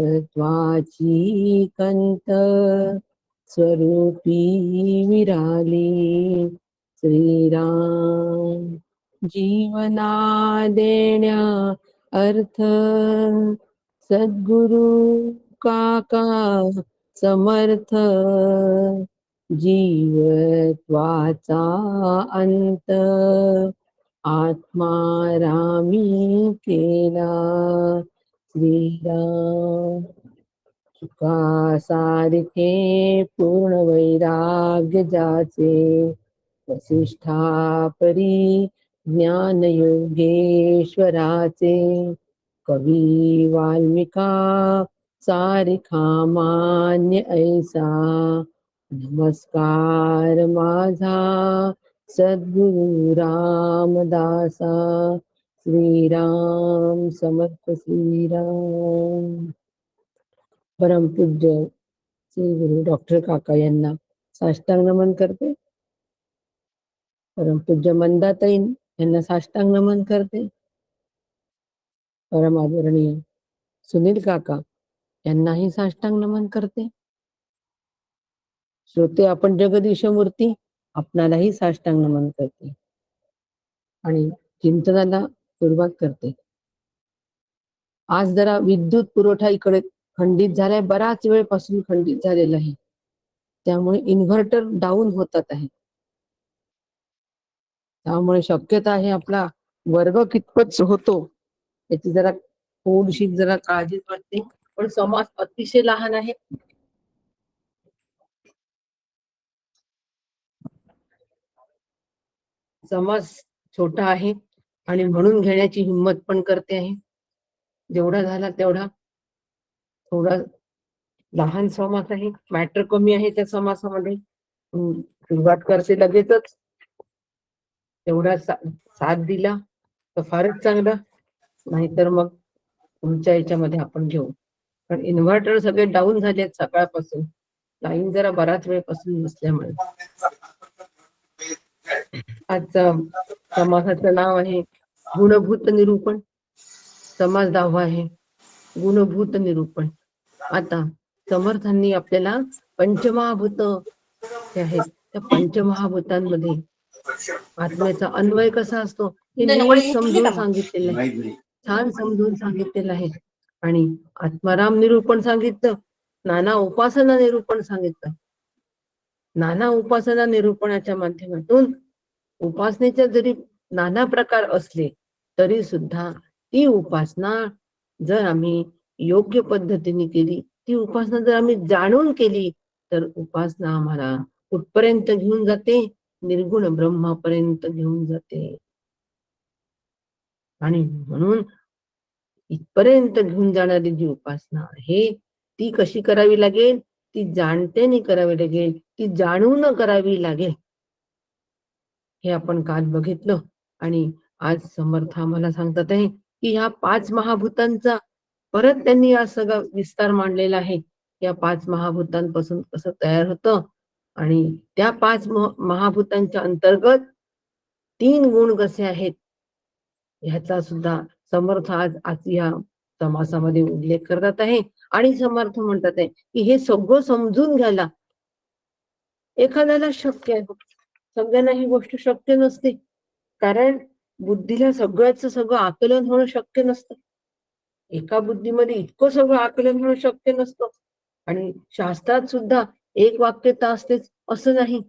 तत्वाची कंठ स्वरूपी विराली श्रीराम जीवना देण्या अर्थ सद्गुरु काका समर्थ जीवत्वाचा अंत आत्मा रामी केला श्रीराम सुखा सारिखे पूर्ण वैराग्य जाचे वसिष्ठा परी ज्ञान योगेश्वराचे कवी वाल्मिका सारिखा मान्य ऐसा नमस्कार माझा सद्गुरु रामदासा श्रीराम समर्थ श्रीराम. परमपूज्य श्री गुरु डॉक्टर काका यांना साष्टांग नमन करते. परमपूज्य मंदाताई यांना साष्टांग नमन करते. परम आदरणीय सुनील काका यांनाही साष्टांग नमन करते. श्रोते आपण जगदीश मूर्ती आपणालाही साष्टांग नमन करते आणि चिंतनाला सुरुवात करते. आज जरा विद्युत पुरवठा इकडे खंडित झालाय, बराच वेळपासून खंडित झालेला आहे, त्यामुळे इन्व्हर्टर डाऊन होतात आहे. त्यामुळे शक्यता आहे आपला वर्ग कितपत होतो याची जरा थोडीशी जरा काळजीच वाटते. पण समाज अतिशय लहान आहे. समाज छोटा आहे आणि म्हणून घेण्याची हिंमत पण करते आहे. जेवढा झाला तेवढा. थोडा लहान समाज आहे, मॅटर कमी आहे त्या समाजामध्ये. सुरुवात करते लगेचच. तेवढा साथ दिला तर फारच चांगलं, नाहीतर मग तुमच्या याच्यामध्ये आपण घेऊ. पण इन्व्हर्टर सगळे डाऊन झाले सकाळपासून. लाईन जरा बराच वेळपासून नसल्यामुळे. आजचा समासाचं नाव आहे गुणभूत निरूपण. समाज 10वा आहे गुणभूत निरूपण. आता समर्थांनी आपल्याला पंचमहाभूत जे आहेत त्या पंचमहाभूतांमध्ये आत्म्याचा अन्वय कसा असतो हे नीट समजून सांगितलेलं आहे, छान समजून सांगितलेलं आहे. आणि आत्माराम निरूपण सांगितलं, नाना उपासना निरूपण सांगितलं. नाना उपासना निरूपणाच्या माध्यमातून उपासनेचे जरी नाना प्रकार असले तरी सुद्धा ती उपासना जर आम्ही योग्य पद्धतीने केली, ती उपासना जर आम्ही जाणून केली तर उपासना आम्हाला कुठपर्यंत घेऊन जाते, निर्गुण ब्रह्मापर्यंत घेऊन जाते. आणि म्हणून इथपर्यंत घेऊन जाणारी जी उपासना आहे ती कशी करावी लागेल, ती जाणतेने करावी लागेल, ती जाणून करावी लागेल. हे आपण काल बघितलं. आणि आज समर्थ आम्हाला सांगतात आहे की ह्या 5 महाभूतांचा परत त्यांनी हा सगळा विस्तार मांडलेला आहे. या 5 महाभूतांपासून कसं तयार होतं आणि त्या 5 महाभूतांच्या अंतर्गत 3 गुण कसे आहेत ह्याचा सुद्धा समर्थ आज या समासामध्ये उल्लेख करतात आहे. आणि समर्थ म्हणतात आहे की हे सगळं समजून घ्यायला एखाद्याला शक्य आहे, सगळ्यांना ही गोष्ट शक्य नसते. कारण बुद्धीला सगळं आकलन होणं शक्य नसतं. एका बुद्धीमध्ये इतकं सगळं आकलन होणं शक्य नसतं. आणि शास्त्रात सुद्धा एक वाक्यता असतेच असं नाही,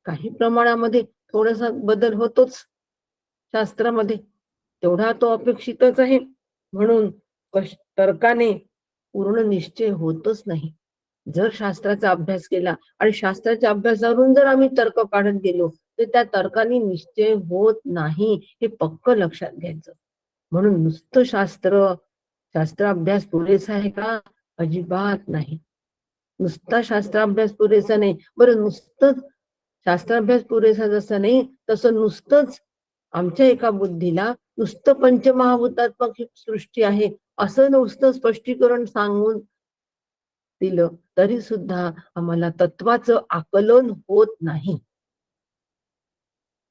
काही प्रमाणामध्ये थोडासा बदल होतोच शास्त्रामध्ये, तेवढा तो अपेक्षितच आहे. म्हणून तर्काने पूर्ण निश्चय होतच नाही. जर शास्त्राचा अभ्यास केला आणि शास्त्राच्या अभ्यासावरून जर आम्ही तर्क काढत गेलो तर त्या तर्काने निश्चय होत नाही, हे पक्क लक्षात घ्यायचं. म्हणून नुसतं शास्त्राभ्यास पुरेसा आहे का? अजिबात नाही. नुसता शास्त्राभ्यास पुरेसा नाही. बरं, नुसतंच शास्त्राभ्यास पुरेसा जसं नाही तसं नुसतंच आमच्या एका बुद्धीला नुसतं पंचमहाभूतात्मक सृष्टी आहे असं नुसतं स्पष्टीकरण सांगून दिलं तरी सुद्धा आम्हाला तत्वाचं आकलन होत नाही.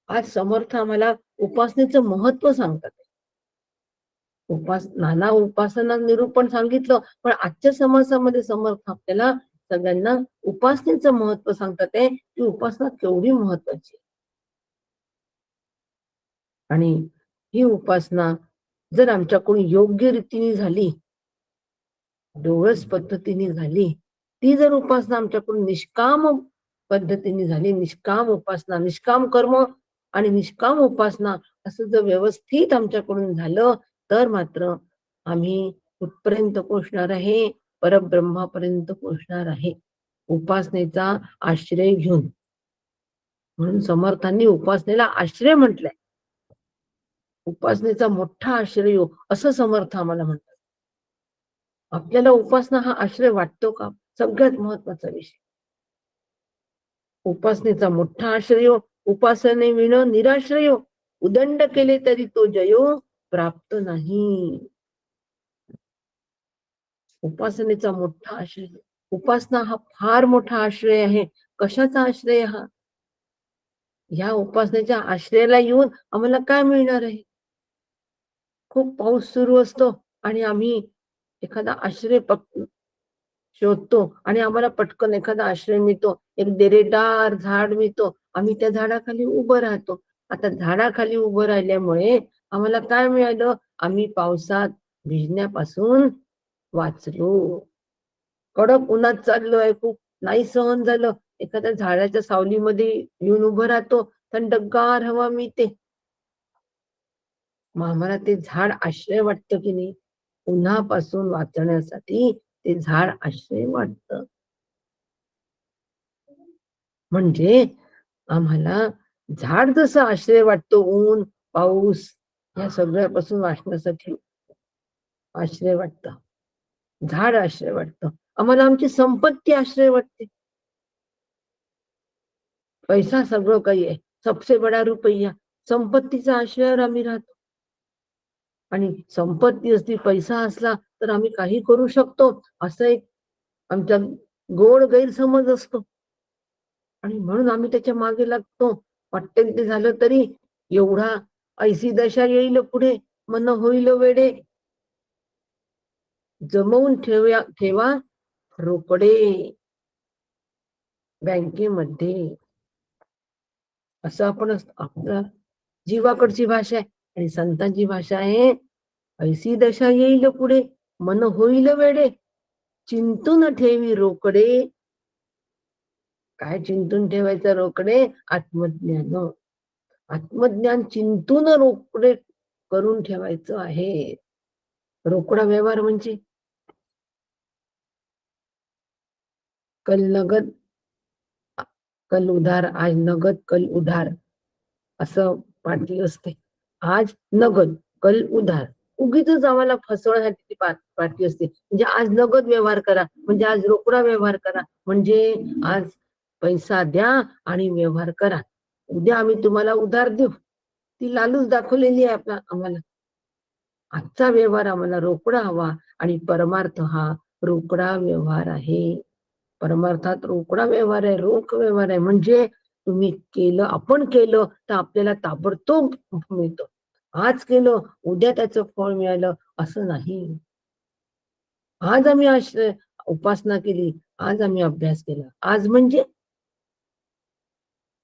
आज समर्थ आम्हाला उपासनेचं महत्व सांगतात. नाना उपासना निरूपण सांगितलं, पण आजच्या समाजामध्ये समर्थ आपल्याला सगळ्यांना उपासनेचं महत्व सांगतात आहे की उपासना केवढी महत्वाची. आणि ही उपासना जर आमच्याकडून योग्य रीतीने झाली, डोळस पद्धतीने झाली, ती जर उपासना आमच्याकडून निष्काम पद्धतीने झाली, निष्काम उपासना, निष्काम कर्म आणि निष्काम उपासना असं जर व्यवस्थित आमच्याकडून झालं, तर मात्र आम्ही कुठपर्यंत पोहोचणार आहे? परब्रह्मापर्यंत पोहोचणार आहे, उपासनेचा आश्रय घेऊन. म्हणून समर्थांनी उपासनेला आश्रय म्हटलंय. उपासनेचा मोठा आश्रय असं समर्थ आम्हाला म्हणतात. आपल्याला उपासना हा आश्रय वाटतो का? सगळ्यात महत्वाचा विषय. उपासनेचा मोठा आश्रय, उपासने विण निराश्रय, उदंड केले तरी तो जयो प्राप्त नाही. उपासनेचा मोठा आश्रय, उपासना हा फार मोठा आश्रय आहे. कशाचा आश्रय हा? ह्या उपासनेच्या आश्रयाला येऊन आम्हाला काय मिळणार आहे? खूप पाऊस सुरू असतो आणि आम्ही एखादा आश्रय शोधतो आणि आम्हाला पटकन एखादा आश्रय मिळतो, एक देरेदार झाड मिळतो, आम्ही त्या झाडाखाली उभं राहतो. आता झाडाखाली उभं राहिल्यामुळे आम्हाला काय मिळालं? आम्ही पावसात भिजण्यापासून वाचलो. कडक उन्हात चाललोय, खूप नाही सहन झालं, एखाद्या झाडाच्या सावलीमध्ये येऊन उभं राहतो, थंडगार हवा मिळते. मग आम्हाला ते झाड आश्रय वाटतं की नाही? उन्हापासून वाचण्यासाठी ते झाड आश्रय वाटतं. म्हणजे आम्हाला झाड जसं आश्रय वाटतो, ऊन पाऊस या सगळ्यापासून वाचण्यासाठी आश्रय वाटतं, झाड आश्रय वाटतं. आम्हाला आमची संपत्ती आश्रय वाटते. पैसा सगळं काही आहे, सबसे बडा रुपया, संपत्तीचा आश्रयावर आम्ही राहतो. आणि संपत्ती असली, पैसा असला तर आम्ही काही करू शकतो, असं एक आमचा गोड गैरसमज असतो. आणि म्हणून आम्ही त्याच्या मागे लागतो. वाटेल ते झालं तरी, एवढा ऐसी दशा येईल पुढे, मन होईल वेडे, जमवून ठेवा रोकडे बँकेमध्ये. असं आपण आपल्या जीवाकडची भाषा आहे. आणि संतांची भाषा आहे, ऐसी दशा येईल पुढे, मन होईल वेडे, चिंतून ठेवी रोकडे. काय चिंतून ठेवायचं रोकडे? आत्मज्ञान. आत्मज्ञान चिंतून रोकडे करून ठेवायचं आहे. रोकडा व्यवहार म्हणजे कल नगद कल उधार, आज नगद कल उधार असं पाठी असते. आज नगद कल उधार, उगीच आम्हाला फसवण्यासाठी ती पाठी असते. म्हणजे आज नगद व्यवहार करा, म्हणजे आज रोकडा व्यवहार करा, म्हणजे आज पैसा द्या आणि व्यवहार करा, उद्या आम्ही तुम्हाला उधार देऊ. ती लालूच दाखवलेली आहे आम्हाला. आजचा व्यवहार आम्हाला रोकडा हवा आणि परमार्थ हा रोकडा व्यवहार आहे. परमार्थात रोकडा व्यवहार आहे, रोख व्यवहार आहे. म्हणजे तुम्ही केलं, आपण केलं तर आपल्याला ताबडतोब मिळतं. आज केलं उद्या त्याचं फळ मिळालं असं नाही. आज आम्ही उपासना केली, आज आम्ही अभ्यास केला, आज म्हणजे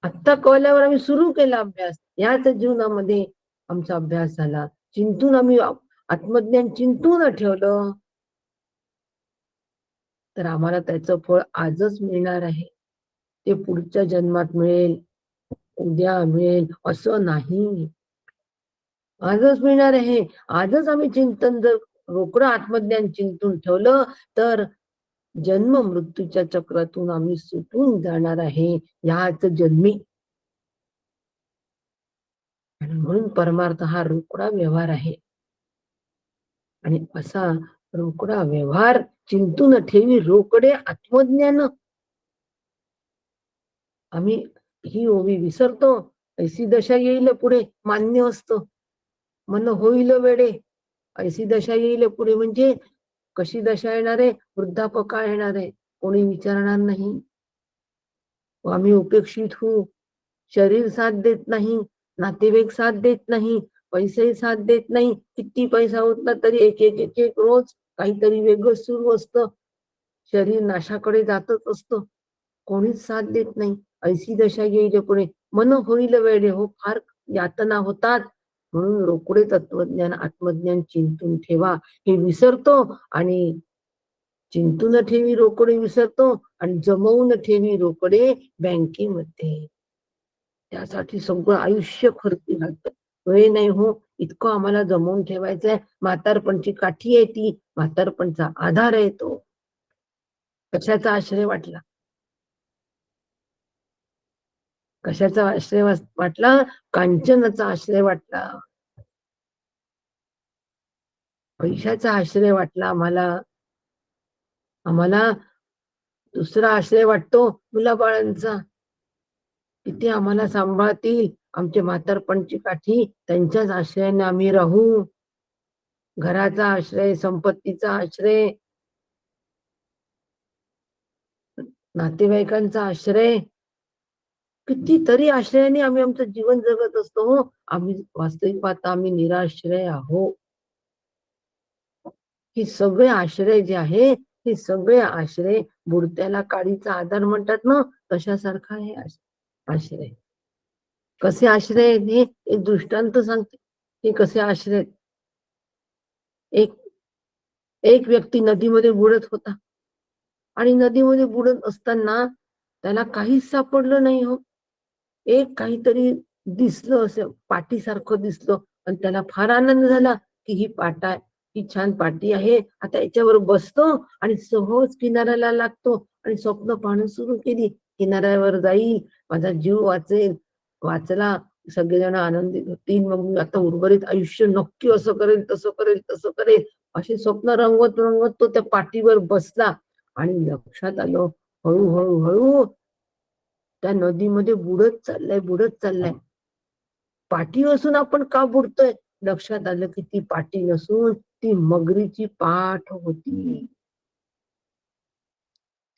आत्ता कळल्यावर आम्ही सुरू केला अभ्यास, याच जीवनामध्ये आमचा अभ्यास झाला. चिंतून आम्ही आत्मज्ञान चिंतून ठेवलं तर आम्हाला त्याचं फळ आजच मिळणार आहे. ते पुढच्या जन्मात मिळेल, उद्या मिळेल असं नाही, आजच मिळणार आहे. आजच आम्ही चिंतन जर रोकडं आत्मज्ञान चिंतून ठेवलं तर जन्म मृत्यूच्या चक्रातून आम्ही सुटून जाणार आहे याच जन्मी. म्हणून परमार्थ हा रोकडा व्यवहार आहे. आणि असा रोकडा व्यवहार चिंतून ठेवी रोकडे आत्मज्ञान. आम्ही ही ओवी विसरतो. ऐसी दशा येईल पुढे मान्य असतं, मन होईल वेडे. ऐसी दशा येईल पुढे म्हणजे कशी दशा येणार आहे? वृद्धापकाळ येणार आहे, कोणी विचारणार नाही. आम्ही उपेक्षित होऊ, शरीर साथ देत नाही, नातेवाईक साथ देत नाही, पैसेही साथ देत नाही. किती पैसा होता तरी एक एक एक एक रोज काहीतरी वेगळं सुरू असतं. शरीर नाशाकडे जातच असतं. कोणीच साथ देत नाही. ऐशी दशा येईल पुढे. मन होईल वेडे हो, फार यातना होतात. म्हणून रोकडे तत्वज्ञान आत्मज्ञान चिंतून ठेवा. हे विसरतो आणि चिंतून ठेवी रोकडे विसरतो आणि जमवून ठेवी रोकडे बँकेमध्ये. त्यासाठी सगळं आयुष्य खर्ची घालतं. वेळ नाही हो, इतकं आम्हाला जमवून ठेवायचंय. म्हातारपणची काठी आहे ती, म्हातारपणचा आधार आहे तो. कशाचा आश्रय वाटला? कशाचा आश्रय वाटला? कांचनाचा आश्रय वाटला. पैशाचा आश्रय वाटला आम्हाला. आम्हाला दुसरा आश्रय वाटतो मुलाबाळांचा. किती आम्हाला सांभाळतील, आमचे म्हातारपणची काठी त्यांच्याच आश्रयाने आम्ही राहू. घराचा आश्रय, संपत्तीचा आश्रय, नातेवाईकांचा आश्रय, कितीतरी आश्रयाने आम्ही आमचं जीवन जगत असतो हो. आम्ही वास्तविक पाहता आम्ही निराश्रय आहोत. हे सगळे आश्रय जे आहे, हे सगळे आश्रय बुडत्याला काडीचा आधार म्हणतात ना, तशासारखा आहे आश्रय. कसे आश्रय आहेत हे एक दृष्टांत सांगते. हे कसे आश्रय. एक एक व्यक्ती नदीमध्ये बुडत होता आणि नदीमध्ये बुडत असताना त्याला काहीच सापडलं नाही हो. एक काहीतरी दिसलं, असं पाटीसारखं दिसलं आणि त्याला फार आनंद झाला की ही पाटा, ही छान पाटी आहे, आता याच्यावर बसतो आणि सहज किनाऱ्याला लागतो आणि स्वप्न पाहणं सुरू केली. किनाऱ्यावर जाईल, माझा जीव वाचेल, वाचला, सगळेजण आनंदित होतील, मग मी आता उर्वरित आयुष्य नक्की असं करेल, तसं करेल, तसं करेल, असे स्वप्न रंगवत रंगवत तो त्या पाठीवर बसला आणि लक्षात आलं हळूहळू हळू त्या नदीमध्ये बुडत चाललाय, बुडत चाललाय. पाठी असून आपण का बुडतोय? लक्षात आलं की ती पाठी नसून ती मगरीची पाठ होती.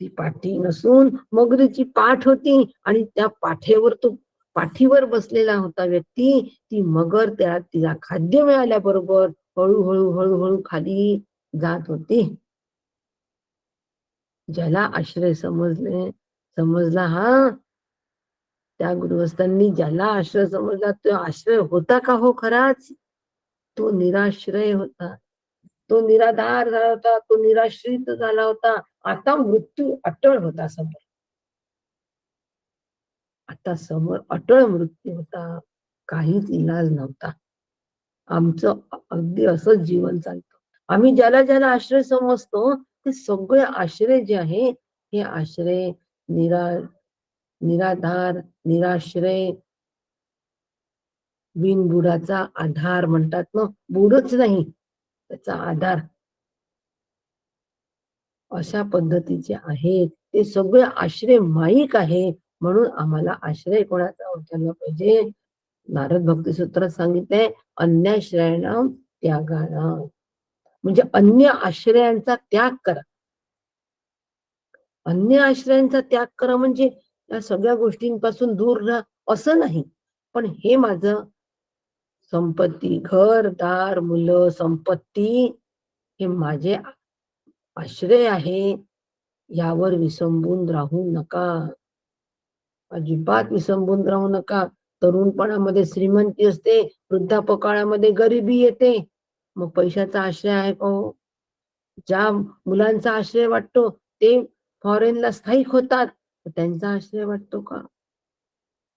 ती पाठी नसून मगरीची पाठ होती आणि त्या पाठीवर तो पाठीवर बसलेला होता व्यक्ती. ती मगर त्या तिला खाद्य मिळाल्याबरोबर हळूहळू हळूहळू खाली जात होती. ज्याला आश्रय समजला हा, त्या गृहस्थांनी ज्याला आश्रय समजला तो आश्रय होता का हो खराच? तो निराश्रय होता, तो निराधार झाला होता, तो निराश्रित झाला होता. आता मृत्यू अटळ होता समोर. आता समोर अटळ मृत्यू होता. काहीच इलाज नव्हता. आमचं अगदी असंच जीवन चालतं. आम्ही ज्याला ज्याला आश्रय समजतो ते सगळे आश्रय जे आहे, हे आश्रय निराधार, निराश्रय, बिनबुडाचा आधार म्हणतात ना, बुडच नाही त्याचा आधार, अशा पद्धतीचे आहेत. ते सगळे आश्रय माईक आहे. म्हणून आम्हाला आश्रय कोणाचा उचलला पाहिजे? नारद भक्तिसूत्रात सांगितलंय, अन्याश्रयाणाम त्यागाणाम, म्हणजे अन्य आश्रयांचा त्याग करा. अन्य आश्रयांचा त्याग करा म्हणजे या सगळ्या गोष्टींपासून दूर राहा असं नाही, पण हे माझं संपत्ती, घर दार, मुलं, संपत्ती, हे माझे आश्रय आहे, यावर विसंबून राहू नका. अजिबात विसंबून राहू नका. तरुणपणामध्ये श्रीमंती असते, वृद्धापकाळामध्ये गरिबी येते. मग पैशाचा आश्रय आहे का हो? ज्या मुलांचा आश्रय वाटतो ते फॉरेनला स्थायिक होतात, त्यांचा आश्रय वाटतो का?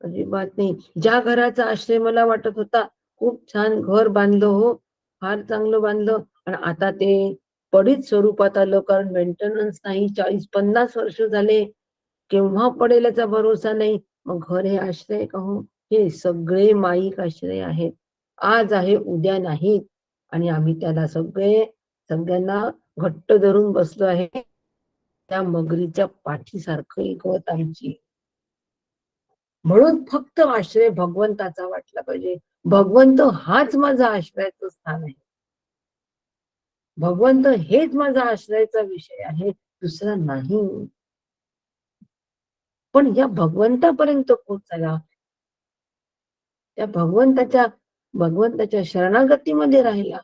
अजिबात नाही. ज्या घराचा आश्रय मला वाटत होता, खूप छान घर बांधलं हो, फार चांगलं बांधलं, आणि आता ते पडीत स्वरूपात आलं, कारण मेंटेनन्स नाही. 40-50 वर्ष झाले, केव्हा पडेल याचा भरोसा नाही. मग घर हे आश्रय का हो? हे सगळे माईक आश्रय आहेत. आज आहे उद्या नाहीत, आणि आम्ही त्याला सगळ्यांना घट्ट धरून बसलो आहे. त्या मगरीच्या पाठीसारखं एक होत आमची. म्हणून फक्त आश्रय भगवंताचा वाटला पाहिजे. भगवंत हाच माझा आश्रयाचं स्थान आहे. भगवंत हेच माझा आश्रयाचा विषय आहे, दुसरा नाही. पण या भगवंतापर्यंत पोहोचायला, त्या भगवंताच्या भगवंताच्या शरणागतीमध्ये राहिला,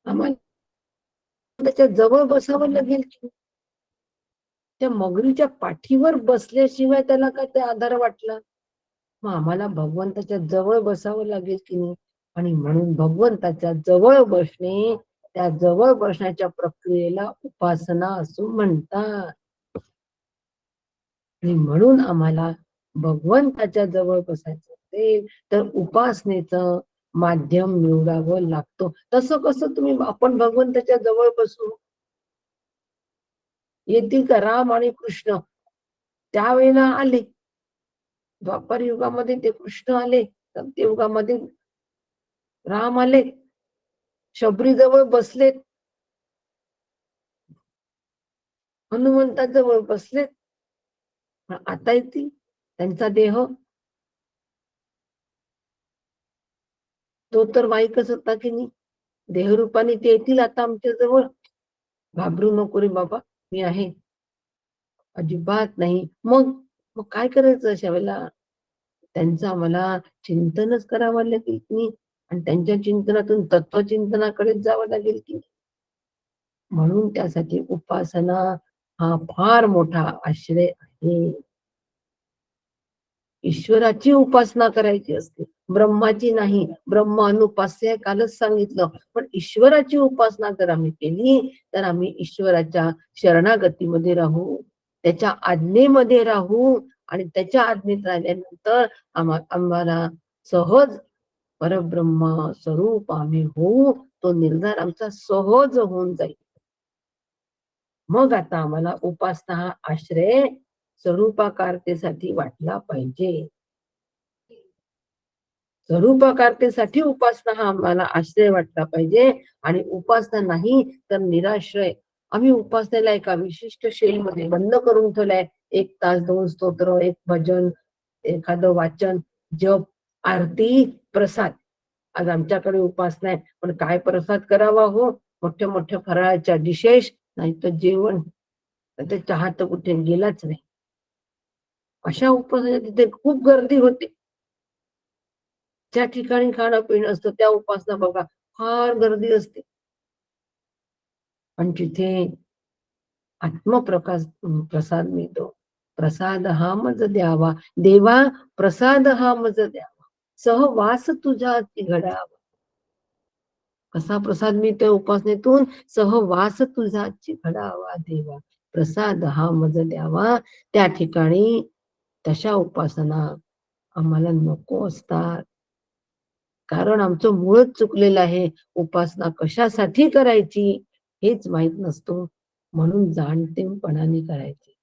आम्हाला त्याच्या जवळ बसावं लागेल की त्या मगरीच्या पाठीवर बसल्याशिवाय त्याला काय ते आधार वाटला? मग आम्हाला भगवंताच्या जवळ बसावं लागेल की नाही? आणि म्हणून भगवंताच्या जवळ बसणे, त्या जवळ बसण्याच्या प्रक्रियेला उपासना असं म्हणतात. आणि म्हणून आम्हाला भगवंताच्या जवळ बसायचं असेल तर उपासनेचं माध्यम निवडावं लागतं. तसं कसं आपण भगवंताच्या जवळ बसू? येतील का राम आणि कृष्ण? त्यावेळेला आले, द्वापर युगामध्ये ते कृष्ण आले, सत्ययुगामध्ये राम आले, शबरी जवळ बसलेत, हनुमंताजवळ बसलेत. आता येतील त्यांचा देह तो तर माईकच होता की नाही, देहरूपाने ते येतील आता आमच्या जवळ. घाबरू नको रे बाबा, मी आहे, अजिबात नाही. मग मग काय करायचं अशा वेळेला? त्यांचं आम्हाला चिंतनच करावं लागेल की नाही, आणि त्यांच्या चिंतनातून तत्वचिंतनाकडे जावं लागेल की. म्हणून त्यासाठी उपासना हा फार मोठा आश्रय आहे. ईश्वराची उपासना करायची असते, ब्रह्माची नाही. ब्रह्म अनुपास्य कालच सांगितलं. पण ईश्वराची उपासना जर आम्ही केली तर आम्ही ईश्वराच्या शरणागतीमध्ये राहू, त्याच्या आज्ञेमध्ये राहू, आणि त्याच्या आज्ञेत राहिल्यानंतर आम्हाला सहज परब्रह्म स्वरूप आम्ही होऊ, तो निर्धार आमचा सहज होऊन जाईल. मग आता आम्हाला उपासना हा आश्रय स्वरूपाकारतेसाठी वाटला पाहिजे. स्वरूपाकारतेसाठी उपासना हा आम्हाला आश्रय वाटला पाहिजे. आणि उपासना नाही तर निराश्रय. आम्ही उपासनेला एका विशिष्ट शैलीमध्ये बंद करून ठेवलाय. 1 तास 2 स्तोत्र, एक भजन, एखादं वाचन, जप, आरती, प्रसाद. आज आमच्याकडे उपासना आहे, पण काय प्रसाद करावा हो? मोठ्या मोठ्या फराळाच्या डिशेस, नाही तर जेवण, तर चहा तर कुठे गेलाच नाही. अशा उपासना तिथे खूप गर्दी होते. ज्या ठिकाणी खाणं पिणं असतं त्या उपासना बघा फार गर्दी असते. पण तिथे आत्मप्रकाश प्रसाद मिळतो. प्रसाद हा मज द्यावा देवा, प्रसाद हा मज द्यावा, सहवास तुझ्याची घडावा. कसा प्रसाद मिळतोय उपासनेतून? सहवास तुझ्याची घडावा देवा, प्रसाद हा मज द्यावा. त्या ठिकाणी तशा उपासना आम्हाला नको असतात, कारण आमचं मूळच चुकलेलं आहे. उपासना कशासाठी करायची हेच माहित नसतो, म्हणून जाणतेपणाने करायची.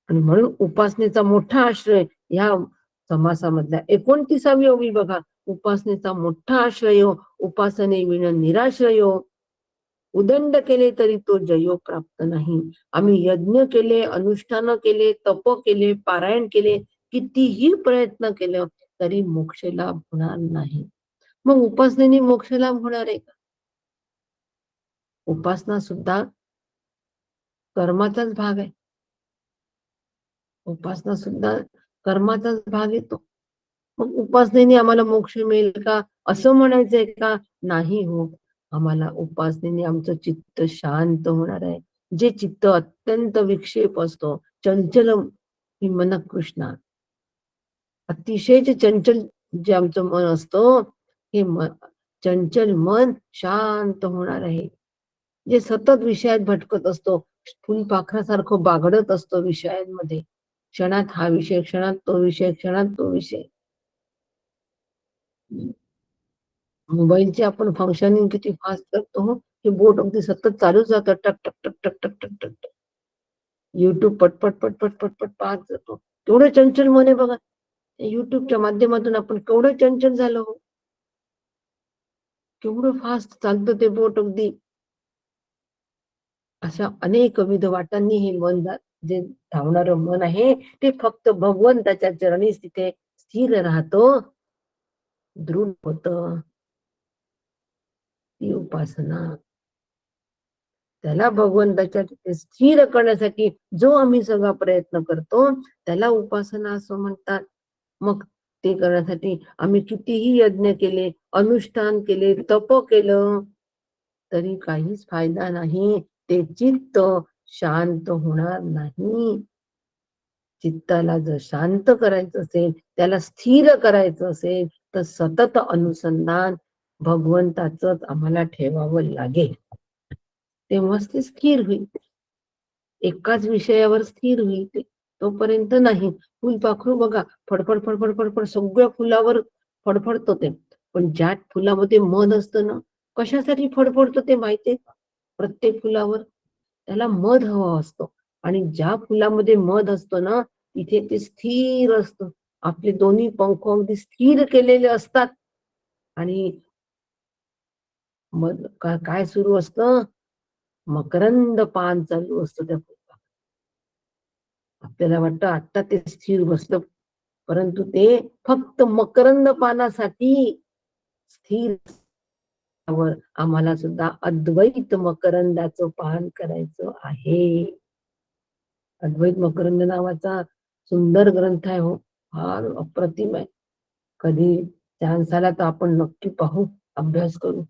आणि म्हणून उपासनेचा मोठा आश्रय ह्या समासामधल्या 29वी ओवी बघा. उपासनेचा मोठा आश्रय, उपासने विण निराश्रय, उदंड केले तरी तो जयो प्राप्त नाही. आम्ही यज्ञ केले, अनुष्ठान केले, तप केले, पारायण केले, कितीही प्रयत्न केले तरी मोक्ष लाभ होणार नाही. मग उपासनेने मोक्ष लाभ होणार आहे का? उपासना सुद्धा कर्माचाच भाग आहे. उपासना सुद्धा कर्माचाच भाग येतो. मग उपासनेने आम्हाला मोक्ष मिळेल का असं म्हणायचंय का? नाही हो. आम्हाला उपासनेने आमचं चित्त शांत होणार आहे. जे चित्त अत्यंत विक्षेप असतो, चंचल मन कृष्णा, अतिशय चंचल जे आमचं मन असतं, हे चंचल मन शांत होणार आहे. जे सतत विषयात भटकत असतो, फुलपाखरासारखं बागडत असतो विषयांमध्ये, क्षणात हा विषय, क्षणात तो विषय, क्षणात तो विषय. मोबाईलचे आपण फंक्शनिंग किती फास्ट करतो हो. हे बोट अगदी सतत चालूच जातं, टक टक टक टक टक टक टक टक. युट्यूब पटपट पटपट पटपट पाहत जातो. केवढं चंचल मन आहे बघा. युट्यूबच्या माध्यमातून आपण केवढं चंचल झालो हो. केवढं फास्ट चालतं ते बोट अगदी. अशा अनेक विविध वाटांनी हे मन जे धावणारं मन आहे ते फक्त भगवंताच्या चरणी तिथे स्थिर राहतो, दृढ होत. ती उपासना, त्याला भगवंताच्या तिथे स्थिर करण्यासाठी जो आम्ही सगळा प्रयत्न करतो त्याला उपासना असं म्हणतात. मग ते करण्यासाठी आम्ही कितीही यज्ञ केले, अनुष्ठान केले, तप केलं, तरी काहीच फायदा नाही. ते चित्त शांत होणार नाही. चित्ताला जर शांत करायचं असेल, त्याला स्थिर करायचं असेल, तर सतत अनुसंधान भगवंताचंच आम्हाला ठेवावं लागेल. तेव्हाच ते स्थिर होईल. एकाच विषयावर स्थिर होईल ते. तोपर्यंत नाही. फुलपाखरू बघा, फडफड फडफड फडफड सगळ्या फुलावर फडफडतो ते. पण ज्या फुलामध्ये मध असतं ना, कशासाठी फडफडतो ते माहितीये का? प्रत्येक फुलावर त्याला मध हवा असतो. आणि ज्या फुलामध्ये मध असतो ना, तिथे ते स्थिर असतं. आपले दोन्ही पंख अगदी स्थिर केलेले असतात. आणि मध काय सुरू असतं? मकरंद पान चालू असतं त्या फुलावर. आपल्याला वाटतं आता ते स्थिर बसलं, परंतु ते फक्त मकरंद पानासाठी स्थिर. आम्हाला सुद्धा अद्वैत मकरंदाचं पान करायचं आहे. अद्वैत मकरंद नावाचा सुंदर ग्रंथ आहे हो, फार अप्रतिम आहे. कधी चान्स आला तर आपण नक्की पाहू, अभ्यास करू.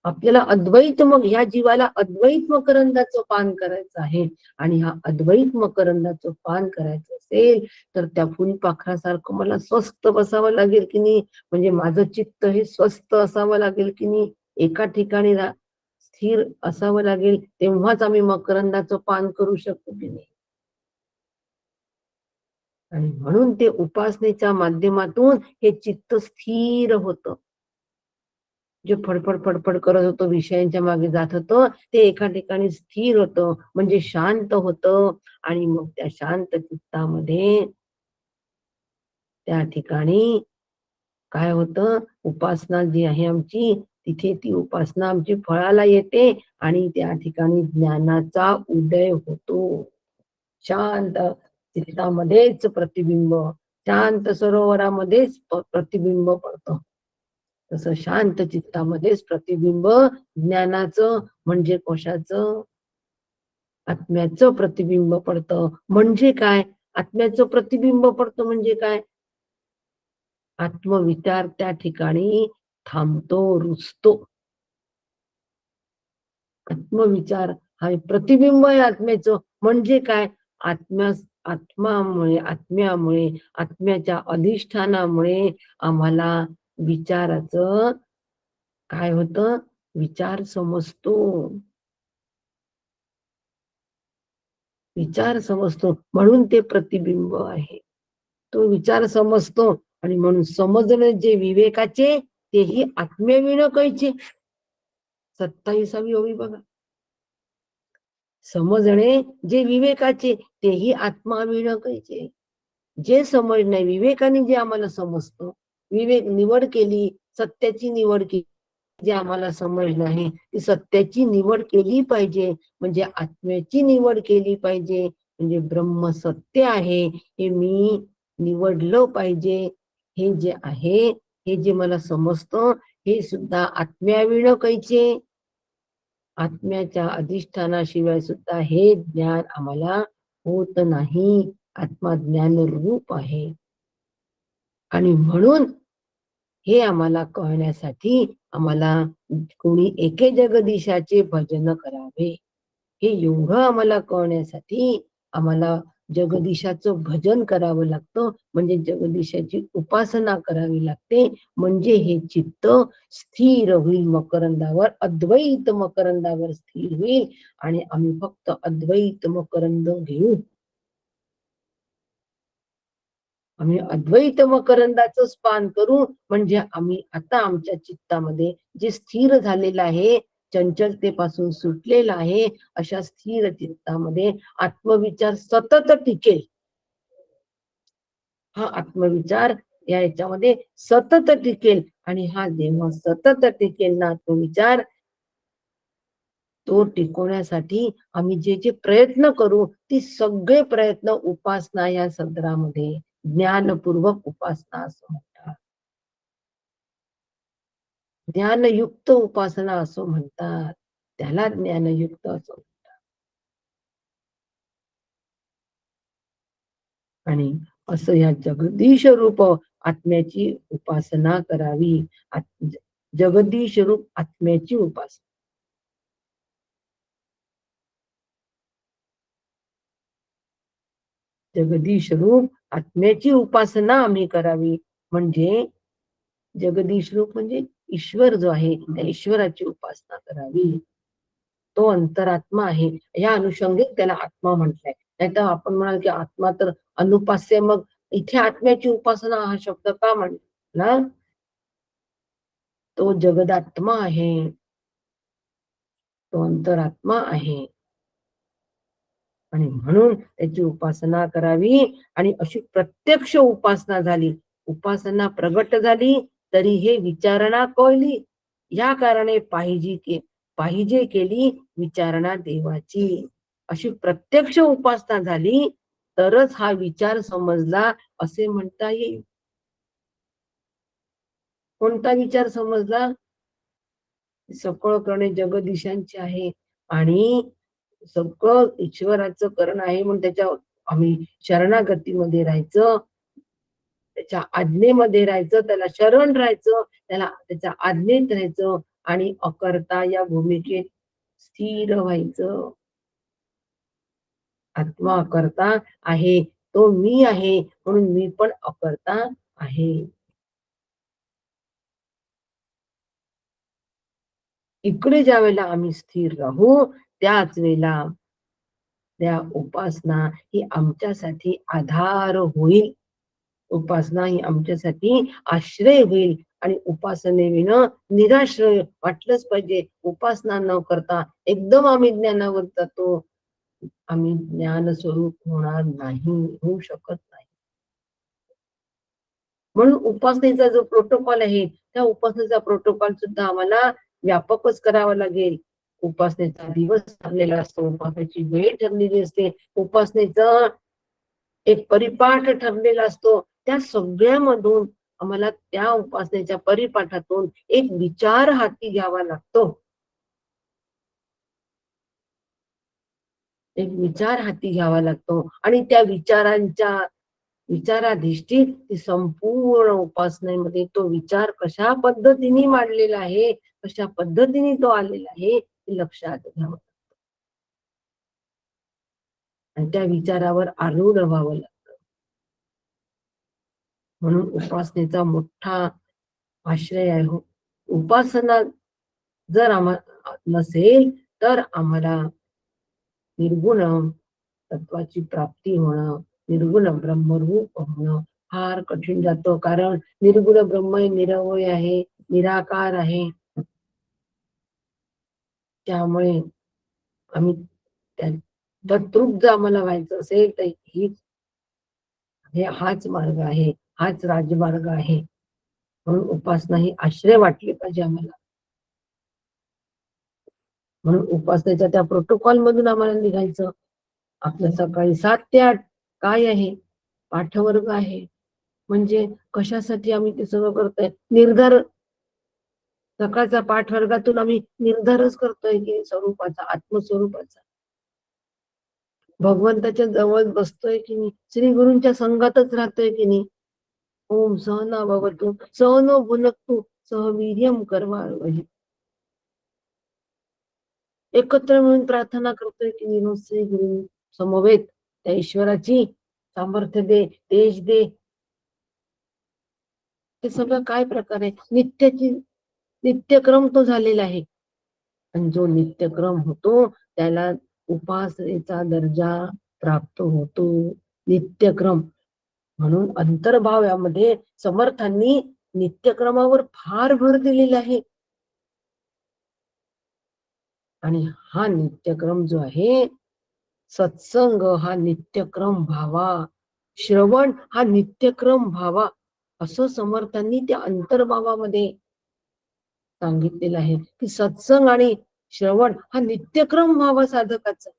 आपल्याला अद्वैत, मग ह्या जीवाला अद्वैत मकरंदाचं पान करायचं आहे. आणि हा अद्वैत मकरंदाचं पान करायचं असेल तर त्या फुलपाखरासारखं मला स्वस्थ बसावं लागेल की नाही, म्हणजे माझं चित्त हे स्वस्थ असावं लागेल की नाही, एका ठिकाणी स्थिर असावं लागेल, तेव्हाच आम्ही मकरंदाचं पान करू शकतो की नाही. आणि म्हणून ते उपासनेच्या माध्यमातून हे चित्त स्थिर होतं. जे फडफड फडफड करत होतं, विषयांच्या मागे जात होतं, ते एका ठिकाणी स्थिर होतं, म्हणजे शांत होतं. आणि मग त्या शांत चित्तामध्ये त्या ठिकाणी काय होतं, उपासना जी आहे आमची, तिथे ती उपासना आमची फळाला येते आणि त्या ठिकाणी ज्ञानाचा उदय होतो. शांत चित्तामध्येच प्रतिबिंब, शांत सरोवरामध्येच प्रतिबिंब पडतं. तसं शांत चित्तामध्येच प्रतिबिंब ज्ञानाचं, म्हणजे कशाचं? आत्म्याचं प्रतिबिंब पडतं. म्हणजे काय? आत्म्याचं प्रतिबिंब पडतं म्हणजे काय? आत्मविचार त्या ठिकाणी थांबतो, रुजतो. आत्मविचार हा प्रतिबिंब आहे आत्म्याचं. म्हणजे काय? आत्म्या आत्म्यामुळे आत्म्याच्या अधिष्ठानामुळे आम्हाला विचाराचं काय होतं? विचार समजतो. विचार समजतो म्हणून ते प्रतिबिंब आहे. तो विचार समजतो आणि म्हणून समजणे जे विवेकाचे, तेही आत्म्याविण कैचे. 27वी ओवी बघा. समजणे जे विवेकाचे, तेही आत्माविण कैचे. जे समजणे विवेकाने जे आम्हाला समजतं, विवेक निवड केली, सत्याची निवड केली, जे आम्हाला समजलं आहे, ती सत्याची निवड केली पाहिजे, म्हणजे आत्म्याची निवड केली पाहिजे, म्हणजे ब्रह्म सत्य आहे हे मी निवडलं पाहिजे. हे जे आहे, हे जे मला समजतं, हे सुद्धा आत्म्याविण कैचे. आत्म्याच्या अधिष्ठानाशिवाय सुद्धा हे ज्ञान आम्हाला होत नाही. आत्मा ज्ञान रूप आहे. आणि म्हणून हे आम्हाला कळण्यासाठी आम्हाला कोणी एके जगदीशाचे भजन करावे. हे एवढं आम्हाला कळण्यासाठी आम्हाला जगदीशाचं भजन करावं लागतं, म्हणजे जगदीशाची उपासना करावी लागते. म्हणजे हे चित्त स्थिर होईल मकरंदावर, अद्वैत मकरंदावर स्थिर होईल आणि आम्ही फक्त अद्वैत मकरंद घेऊ. आम्ही अद्वैत मकरंदाचं पान करू, म्हणजे आम्ही आता आमच्या चित्तामध्ये जे स्थिर झालेलं आहे, चंचलतेपासून सुटलेला आहे, अशा स्थिर चित्तामध्ये आत्मविचार सतत टिकेल. हा आत्मविचार या याच्यामध्ये सतत टिकेल. आणि हा जेव्हा सतत टिकेल ना आत्मविचार, तो टिकवण्यासाठी आम्ही जे जे प्रयत्न करू, ती सगळे प्रयत्न उपासना या सदरामध्ये ज्ञानपूर्वक उपासना असं म्हणतात. ज्ञानयुक्त उपासना असं म्हणतात. त्याला ज्ञानयुक्त असं. आणि असं या जगदीश रूप आत्म्याची उपासना करावी. जगदीश रूप आत्म्याची उपासना. जगदीश रूप आत्म्याची उपासना आम्ही करावी. म्हणजे जगदीश रूप म्हणजे ईश्वर जो आहे त्या ईश्वराची उपासना करावी. तो अंतरात्मा आहे. या अनुषंगिक त्याला आत्मा म्हटलंय. नाहीतर आपण म्हणाल की आत्मा तर अनुपास्य, मग इथे आत्म्याची उपासना हा शब्द का म्हणला? तो जगदात्मा आहे, तो अंतरात्मा आहे आणि म्हणून त्याची उपासना करावी. आणि अशी प्रत्यक्ष उपासना झाली, उपासना प्रगट झाली, तरी हे विचारणा कळली. या कारणे पाहिजे केली विचारणा देवाची. अशी प्रत्यक्ष उपासना झाली तरच हा विचार समजला असे म्हणता येईल. कोणता विचार समजला? सकळ करणे जगदीशांचे आहे आणि सगळं ईश्वराचं करण आहे, म्हणून त्याच्या आम्ही शरणागतीमध्ये राहायचं, त्याच्या आज्ञेमध्ये राहायचं, त्याला शरण राहायचं, त्याला त्याच्या आज्ञेत राहायचं आणि अकर्ता या भूमिकेत स्थिर व्हायचं. आत्मा अकर्ता आहे, तो मी आहे, म्हणून मी पण अकर्ता आहे. इकडे ज्या वेळेला आम्ही स्थिर राहू, त्याच वेळेला त्या उपासना ही आमच्यासाठी आधार होईल. उपासना ही आमच्यासाठी आश्रय होईल. आणि उपासनेविना निराश्रय वाटलंच पाहिजे. उपासना न करता एकदम आम्ही ज्ञानावर जातो, आम्ही ज्ञान स्वरूप होणार नाही, होऊ शकत नाही. म्हणून उपासनेचा जो प्रोटोकॉल आहे, त्या उपासनेचा प्रोटोकॉल सुद्धा आम्हाला व्यापकच करावा लागेल. उपासनेचा दिवस ठरलेला असतो, उपासनेची वेळ ठरलेली असते, उपासनेचा एक परिपाठ ठरलेला असतो. त्या सगळ्यामधून आम्हाला त्या उपासनेच्या परिपाठातून एक विचार हाती घ्यावा लागतो. एक विचार हाती घ्यावा लागतो आणि त्या विचाराधिष्ठित ती संपूर्ण उपासनेमध्ये तो विचार कशा पद्धतीने मांडलेला आहे, कशा पद्धतीने तो आलेला आहे हे लक्षात घ्यावं आणि त्या विचारावर आरूढ व्हावं लागतं. म्हणून उपासनेचा मोठा आश्रय आहे. उपासना जर आम्हाला नसेल तर आम्हाला निर्गुण तत्वाची प्राप्ती होणं, निर्गुण ब्रह्मरूप होणं फार कठीण जातं. कारण निर्गुण ब्रह्म निरवय आहे, निराकार आहे. त्यामुळे आम्ही तद्रूप जर आम्हाला व्हायचं असेल तर हाच मार्ग आहे, हाच राजमार्ग आहे. म्हणून उपासना ही आश्रय वाटली पाहिजे आम्हाला. म्हणून उपासनेच्या त्या प्रोटोकॉल मधून आम्हाला निघायचं. आपलं सकाळी 7 ते 8 काय आहे? पाठवर्ग आहे. म्हणजे कशासाठी आम्ही ते सगळं करतोय? निर्धार. सकाळचा पाठवर्गातून आम्ही निर्धारच करतोय की स्वरूपाचा, आत्मस्वरूपाचा. भगवंताच्या जवळ बसतोय की नाही, श्री गुरूंच्या संगातच राहतोय की नाही. ओम सहना भवतु सहनो भुनक्तु सह वीर्यम करवावहै. एकत्र मिळून प्रार्थना करतोय की नाही श्री गुरु समवेत त्या ईश्वराची सामर्थ्य दे, तेज दे. ते सगळं काय प्रकार आहे? नित्यक्रम तो झालेला आहे. आणि जो नित्यक्रम होतो त्याला उपासनेचा दर्जा प्राप्त होतो. नित्यक्रम म्हणून अंतर्भाव यामध्ये समर्थांनी नित्यक्रमावर फार भर दिलेला आहे. आणि हा नित्यक्रम जो आहे, सत्संग हा नित्यक्रम व्हावा, श्रवण हा नित्यक्रम व्हावा, असं समर्थांनी त्या अंतर्भावामध्ये सांगितलेलं आहे की सत्संग आणि श्रवण हा नित्यक्रम व्हावा साधकाचा.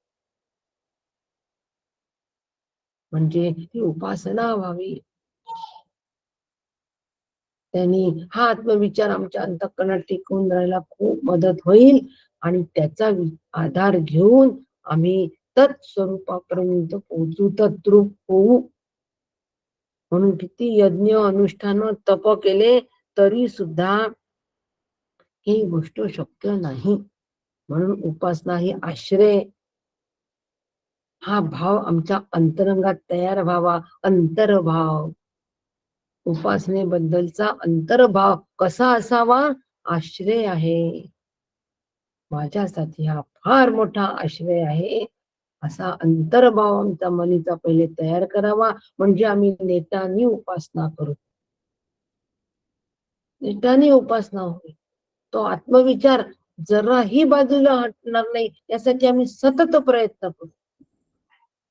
म्हणजे ही उपासना व्हावी. त्यांनी हा आत्मविचार आमच्या अंतःकरणात टिकून राहायला खूप मदत होईल. आणि त्याचा आधार घेऊन आम्ही तत्स्वरूपापर्यंत पोहोचू, तद्रूप होऊ. म्हणून किती यज्ञ अनुष्ठान तप केले तरी सुद्धा ही गोष्ट शक्य नाही. म्हणून उपासना ही आश्रय, हा भाव आमच्या अंतरंगात तयार व्हावा. अंतर्भाव, उपासनेबद्दलचा अंतर्भाव कसा असावा? आश्रय आहे, माझ्यासाठी हा फार मोठा आश्रय आहे, असा अंतर्भाव आमचा मनीचा पहिले तयार करावा. म्हणजे आम्ही नेटाने उपासना करू, नेटाने उपासना होईल. तो आत्मविचार जराही बाजूला हटणार नाही, यासाठी आम्ही सतत प्रयत्न करू.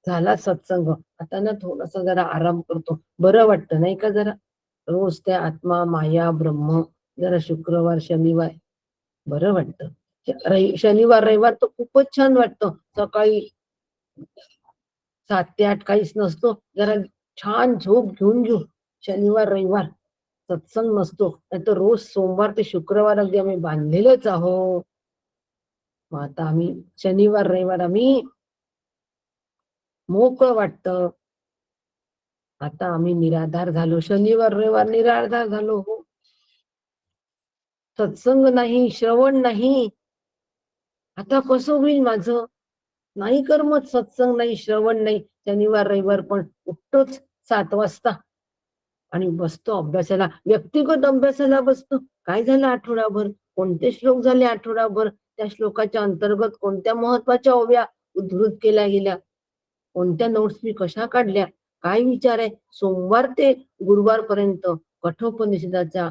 झाला सत्संग, आता ना थोडासा जरा आराम करतो, बरं वाटतं नाही का? जरा रोज त्या आत्मा माया ब्रह्म, जरा शुक्रवार शनिवार बरं वाटतं. शनिवार रविवार तर खूपच छान वाटतं. सकाळी 7 ते 8 काहीच नसतो, जरा छान झोप घेऊन घेऊ. शनिवार रविवार सत्संग नसतो, नाही तर रोज सोमवार ते शुक्रवार अगदी आम्ही बांधलेलोच आहोत. मग आता आम्ही शनिवार रविवार आम्ही मोकळं वाटतं. आता आम्ही निराधार झालो, शनिवार रविवार निराधार झालो. हो, सत्संग नाही, श्रवण नाही, आता कसं होईल माझं? नाही करमत, सत्संग नाही, श्रवण नाही. शनिवार रविवार पण उठतोच 7 वाजता आणि बसतो अभ्यासाला, व्यक्तिगत अभ्यासाला बसतो. काय झालं आठवडाभर, कोणते श्लोक झाले आठवडाभर, त्या श्लोकाच्या अंतर्गत कोणत्या महत्वाच्या ओव्या उद्धृत केल्या गेल्या, कोणत्या नोट्स मी कशा काढल्या, काय विचार आहे. सोमवार ते गुरुवार पर्यंत कठोपनिषदाचा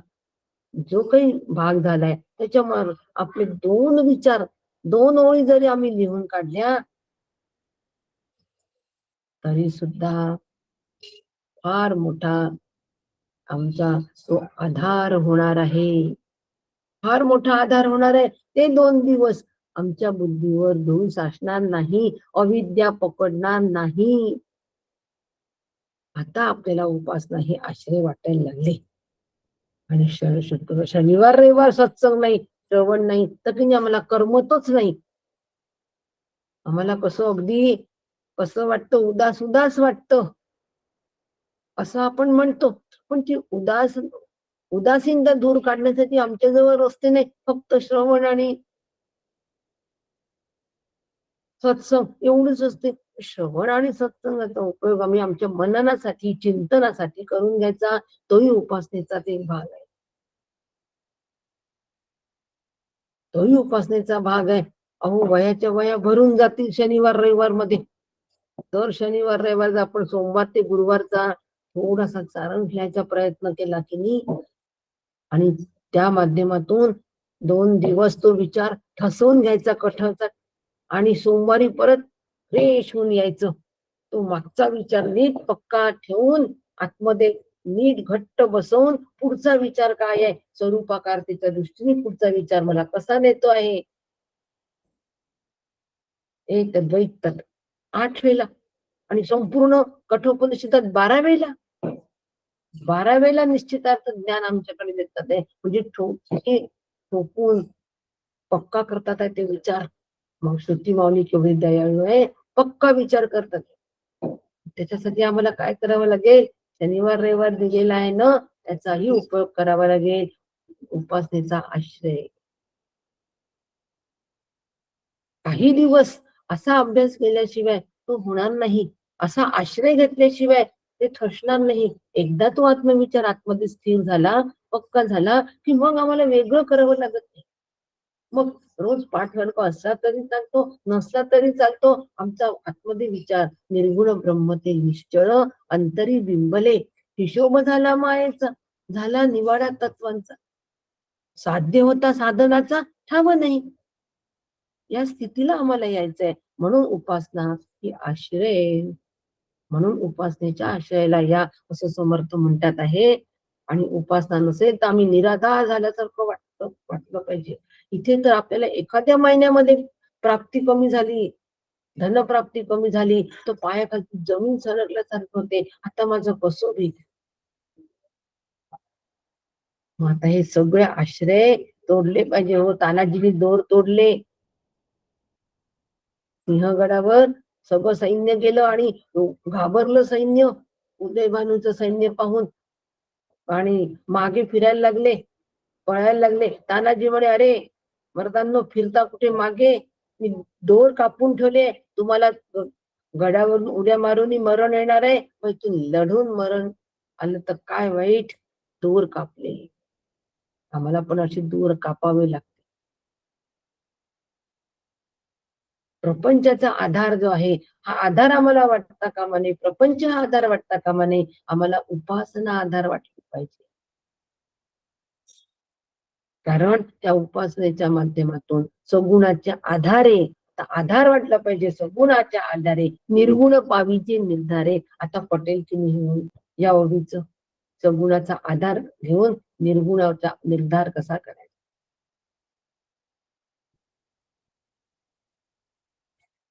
जो काही भाग झालाय त्याच्यावर आपले 2 विचार, 2 ओळी जरी आम्ही लिहून काढल्या तरी सुद्धा फार मोठा आमचा तो आधार होणार आहे, फार मोठा आधार होणार आहे. ते 2 दिवस आमच्या बुद्धीवर धूळ साचणार नाही, अविद्या पकडणार नाही. आता आपल्याला उपासना हे आश्रय वाटायला लागले. आणि शनिवार रविवार सत्संग नाही, श्रवण नाही, तर की आम्हाला करमतच नाही. आम्हाला कसं अगदी कसं वाटतं, उदास उदास वाटतं असं आपण म्हणतो. पण ती उदासीनता दूर काढण्यासाठी आमच्याजवळ रस्ते नाही, फक्त श्रवण आणि सत्संग एवढंच असते. श्रवण आणि सत्संगाचा उपयोग आम्ही आमच्या मननासाठी, चिंतनासाठी करून घ्यायचा, तोही उपासनेचा एक भाग आहे. तोही उपासनेचा भाग आहे. अहो, वयाच्या वया भरून जातील शनिवार रविवार मध्ये. दर शनिवार रविवार आपण सोमवार ते गुरुवारचा थोडासा चारण घ्यायचा प्रयत्न केला की नाही, आणि त्या माध्यमातून 2 दिवस तो विचार ठसवून घ्यायचा कठचा, आणि सोमवारी परत फ्रेश होऊन यायचं. तो मागचा विचार नीट पक्का ठेवून आतमध्ये नीट घट्ट बसवून पुढचा विचार काय आहे, स्वरूपाकारतेच्या दृष्टीने पुढचा विचार मला कसा नेतो आहे. एक द्वैत तत् 8 वेळेला, आणि संपूर्ण कठोपनिषदात 12 वेळेला, 12 वेळेला निश्चितार्थ ज्ञान आमच्याकडे देतात आहे. म्हणजे ठोकून पक्का करतात आहे ते विचार. मग श्रुती माऊली केवढी दयाळू आहे, पक्का विचार करतात. त्याच्यासाठी आम्हाला काय करावं लागेल? शनिवार रविवार दिलेला आहे ना, त्याचाही उपयोग करावा लागेल. उपासनेचा आश्रय, काही दिवस असा अभ्यास केल्याशिवाय तो होणार नाही, असा आश्रय घेतल्याशिवाय ते ठसणार नाही. एकदा तो आत्मविचार आतमध्ये स्थिर झाला, पक्का झाला, की मग आम्हाला वेगळं करावं लागत नाही. मग रोज पाठवणका असला तरी चालतो, नसला तरी चालतो. आमचा आतमध्ये विचार निर्गुण ब्रह्म ते निश्चळ अंतरी बिंबले, हिशोब झाला मायेचा, झाला निवाडा तत्वांचा, साध्य होता साधनाचा ठाव नाही. या स्थितीला आम्हाला यायचंय. म्हणून उपासना ही आश्रय, म्हणून उपासनेच्या आश्रयाला या, असं समर्थ म्हणतात आहे. आणि उपासना नसेल तर आम्ही निराधार झाल्यासारखं वाटलं पाहिजे. इथे तर आपल्याला एखाद्या महिन्यामध्ये प्राप्ती कमी झाली, धनप्राप्ती कमी झाली, तर पायाखाली जमीन सरकल्यासारखं होते. आता माझं कसं होईल? मग आता हे सगळे आश्रय तोडले पाहिजे. हो, तानाजीने दोर तोडले. सिंहगडावर सगळं सैन्य गेलं आणि घाबरलं सैन्य. उदयभानूचं सैन्य पाहून आणि मागे फिरायला लागले, पळायला लागले. तानाजी म्हणे, अरे मर्दांनो, फिरता कुठे मागे? मी दोर कापून ठेवले, तुम्हाला गडावरून उड्या मारून मरण येणार आहे, पण तू लढून मरण आलं तर काय वाईट. दोर कापले. आम्हाला पण अशी दूर कापावे लागते. प्रपंचाचा आधार जो आहे, हा आधार आम्हाला वाटता कामा नये, प्रपंच हा आधार वाटता कामा नये, आम्हाला उपासना आधार वाटली पाहिजे. कारण त्या उपासनेच्या माध्यमातून सगुणाच्या आधारे आधार वाटला पाहिजे. सगुणाच्या आधारे निर्गुण पावीचे निर्धारे. आता पटेलची नेहमी या ओळीच सगुणाचा आधार घेऊन निर्गुणाचा निर्धार कसा करायचा.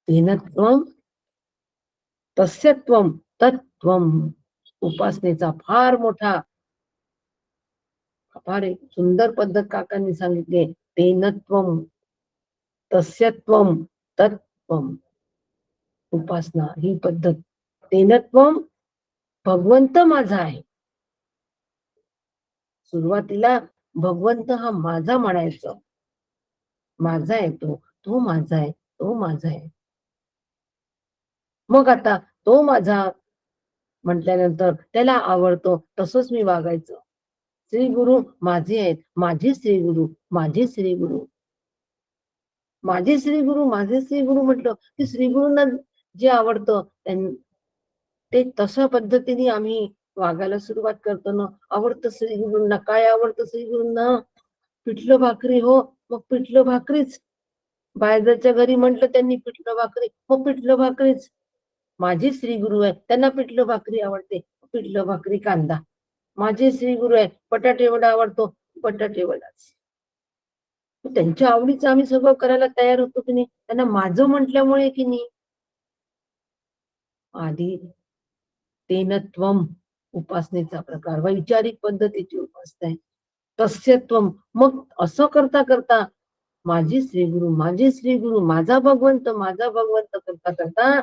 तेनत्वम तस्यत्वम तत्त्वम. उपासनेचा फार मोठा, फार एक सुंदर पद्धत काकांनी सांगितले. तेनत्वम तस्यत्वम तत्त्वम. उपासना ही पद्धत. तेनत्वम, भगवंत माझा आहे. सुरुवातीला भगवंत हा माझा म्हणायचं. माझा आहे तो, तो माझा आहे, तो माझा आहे. मग आता तो माझा म्हटल्यानंतर त्याला आवडतो तसंच मी वागायचं. श्री गुरु माझे आहेत, माझे श्री गुरु, माझे श्री गुरु, माझे श्री गुरु, माझे श्री गुरु म्हटलं की श्री गुरूंना जे आवडतं ते तशा पद्धतीने आम्ही वागायला सुरुवात करतो ना. आवडतं श्री गुरूंना. काय आवडतं श्री गुरूंना? पिठलं भाकरी. हो, मग पिठलं भाकरीच. बायजाच्या घरी म्हटलं त्यांनी पिठलं भाकरी, मग पिठलं भाकरीच. माझे श्री गुरु आहे, त्यांना पिठलं भाकरी आवडते, पिठलं भाकरी कांदा. माझे श्री गुरु आहे, बटाटे वडा आवडतो, बटाटे वडाच. त्यांच्या आवडीचं आम्ही सगळं करायला तयार होतो की नाही. त्यांना माझं म्हटल्यामुळे की नाही. आधी तेनत्वम उपासनेचा प्रकार, वैचारिक पद्धतीची उपासना आहे. तस्यत्वम, मग असं करता करता माझी श्री गुरु, माझे श्री गुरु, माझा भगवंत, माझा भगवंत करता करता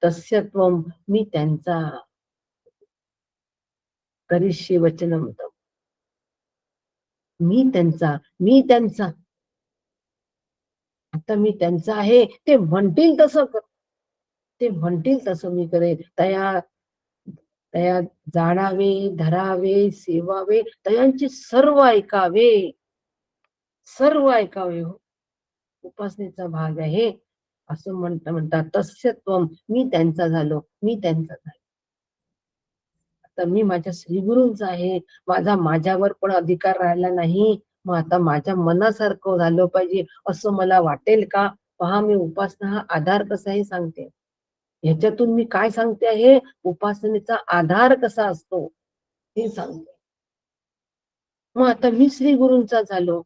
तस्यत्वम, मी त्यांचा. करिष्ये वचनम तव. मी त्यांचा, मी त्यांचा. आता मी त्यांचा आहे, ते म्हणतील तसं कर, ते म्हणतील तसं मी करेन. तया तया जाणावे, धरावे, सेवावे, तयांची सर्व ऐकावे, सर्व ऐकावे. हो, उपासनेचा भाग आहे. असं म्हणतात तस्यत्वम, मी त्यांचा झालो, मी त्यांचा झालो. आता मी माझ्या श्रीगुरूंचा आहे, माझा माझ्यावर पण अधिकार राहिला नाही. मग आता माझ्या मनासारखं झालं पाहिजे असं मला वाटेल का? पहा, मी उपासना हा आधार कसाही सांगते. ह्याच्यातून मी काय सांगते आहे, उपासनेचा आधार कसा असतो हे सांगते. मग आता मी श्री गुरूंचा झालो,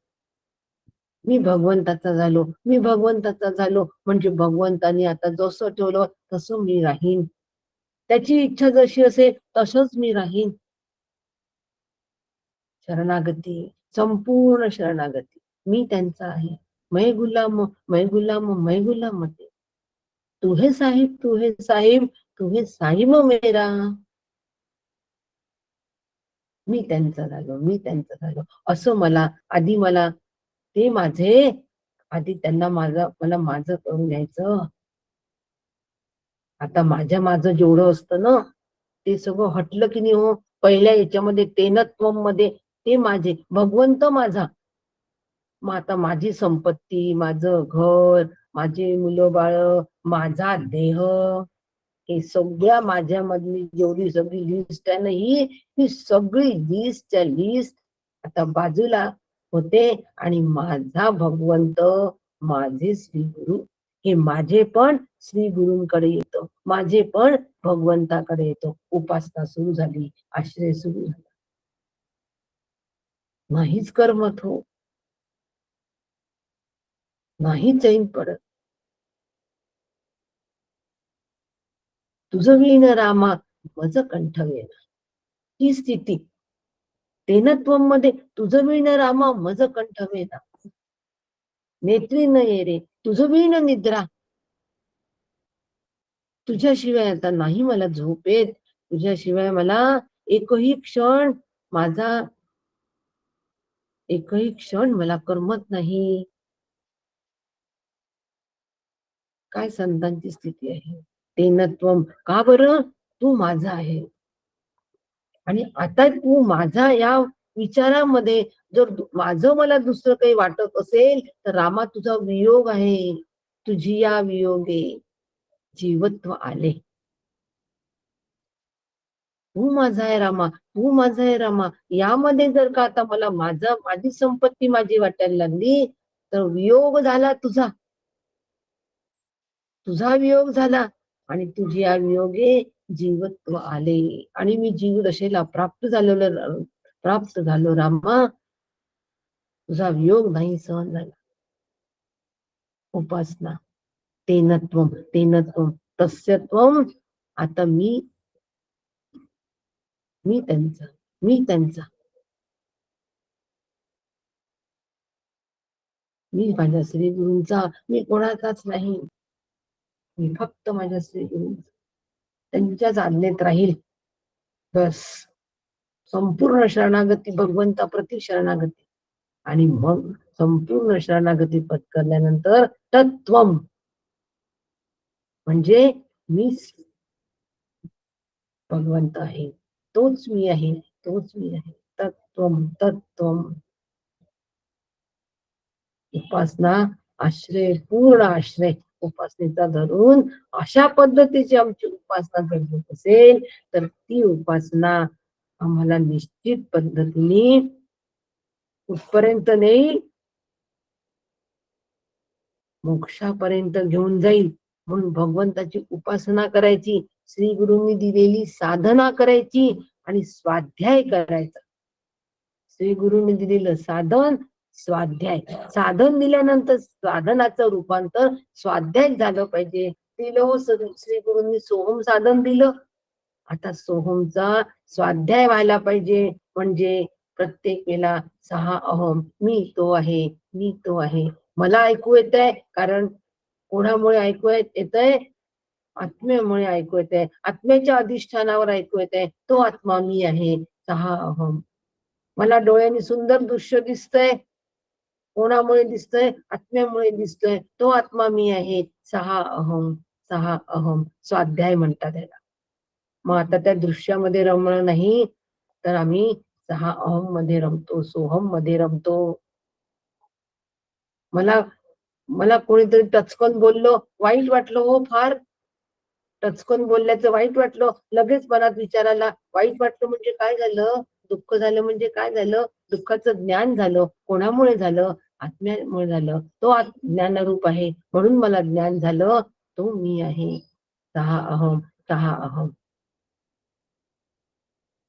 मी भगवंताचा झालो, मी भगवंताचा झालो म्हणजे भगवंतानी आता जसं ठेवलं तसं मी राहीन. त्याची इच्छा जशी असेल तसंच मी राहीन. शरणागती, संपूर्ण शरणागती. मी त्यांचा आहे. मै गुलाम, मै गुलाम, मै गुलाम. तू है साहिब, तू है साहिब, तू है साहिब मेरा. मी त्यांचा झालो, मी त्यांचा झालो असं मला आधी, मला ते माझे, आधी त्यांना मला माझं करून घ्यायचं. आता माझं जेवढं असतं ना, ते सगळं हटलं की नाही. हो, पहिल्या याच्यामध्ये तेनत्वम मध्ये ते माझे, भगवंत माझा. मग आता माझी संपत्ती, माझं घर, माझे मुलं बाळ, माझा देह, हे सगळ्या माझ्या मधली जेवढी सगळी लिस्ट आहे ना, ही सगळी लिस्टच्या लिस्ट आता बाजूला होते. आणि माझा भगवंत, माझे श्री गुरु, हे माझे पण श्री गुरूंकडे येतो, माझे पण भगवंताकडे येतो. उपासना सुरू झाली, आश्रय सुरू झाला. नाहीच करमत. हो, नाही चैन पडत. तुझं विण रामा मज कंठ वेणा. ही स्थिती तेनत्वम मध्ये, तुझं विण रामा मज कंठ वेणा. नेत्री न ये रे, तुझं विण निद्रा. तुझ्याशिवाय आता नाही मला झोप येत. तुझ्याशिवाय मला एकही क्षण माझा एकही क्षण मला करमत नाही. काय संतांची स्थिती आहे. तेनत्वम का बरं? तू माझा आहे. आणि आता तू माझा या विचारामध्ये जर माझं मला दुसरं काही वाटत असेल तर रामा तुझा वियोग आहे. तुझी या वियोगे जीवत्व आले. तू माझा आहे रामा, तू माझा आहे रामा. यामध्ये जर का आता मला माझी संपत्ती माझी वाटायला लागली तर वियोग झाला तुझा. तुझा वियोग झाला आणि तुझ्या वियोगे जीवत्व आले आणि मी जीवदशेला प्राप्त झालो रामा. तुझा वियोग नाही सहन झाला. उपासना तेनत्वम तेनत्वम तस्यत्वम. आता मी त्यांचा मी त्यांचा मी माझ्या श्री गुरूंचा, मी कोणाचाच नाही. मी फक्त माझ्या श्री गुरु त्यांच्याच आज्ञेत राहील. बस संपूर्ण शरणागती भगवंताप्रती शरणागती. आणि मग संपूर्ण शरणागती पत्करल्यानंतर तत्वम म्हणजे मी भगवंत आहे. तोच मी आहे, तोच मी आहे. तत्वम तत्वम. उपासना आश्रय, पूर्ण आश्रय उपासनेचा धरून अशा पद्धतीची आमची उपासना जर होत असेल तर ती उपासना आम्हाला निश्चित पद्धतीने कुठपर्यंत नेईल? मोक्षापर्यंत घेऊन जाईल. म्हणून भगवंताची उपासना करायची, श्री गुरूंनी दिलेली साधना करायची आणि स्वाध्याय करायचा. श्री गुरूंनी दिलेलं साधन स्वाध्याय. साधन दिल्यानंतर साधनाचं रूपांतर स्वाध्याय झालं पाहिजे. दिलं श्री गुरूंनी सोहम साधन दिलं. आता सोहमचा स्वाध्याय व्हायला पाहिजे. म्हणजे प्रत्येक वेळेला 6 अहम मी तो आहे, मी तो आहे. मला ऐकू येत आहे कारण कोणामुळे ऐकू येत आहे? आत्म्यामुळे ऐकू येत आहे. आत्म्याच्या अधिष्ठानावर ऐकू येत आहे. तो आत्मा मी आहे. 6 अहम. मला डोळ्यांनी सुंदर दृश्य दिसतंय. कोणामुळे दिसतंय? आत्म्यामुळे दिसतंय. तो आत्मा मी आहे. 6 अहम 6 अहम स्वाध्याय म्हणतात त्याला. मग आता त्या दृश्यामध्ये रमणं नाही तर आम्ही 6 अहम मध्ये रमतो, सोहम मध्ये रमतो. मला मला कोणीतरी टचकन बोललो, वाईट वाटलं हो फार. टचकन बोलल्याचं वाईट वाटलं. लगेच मनात विचार आला, वाईट वाटलं म्हणजे काय झालं? दुःख झालं म्हणजे काय झालं? दुःखाचं ज्ञान झालं. कोणामुळे झालं? आत्म्यामुळे झालं. तो ज्ञानरूप आहे म्हणून मला ज्ञान झालं. तो मी आहे. 6 अहम 6 अहम.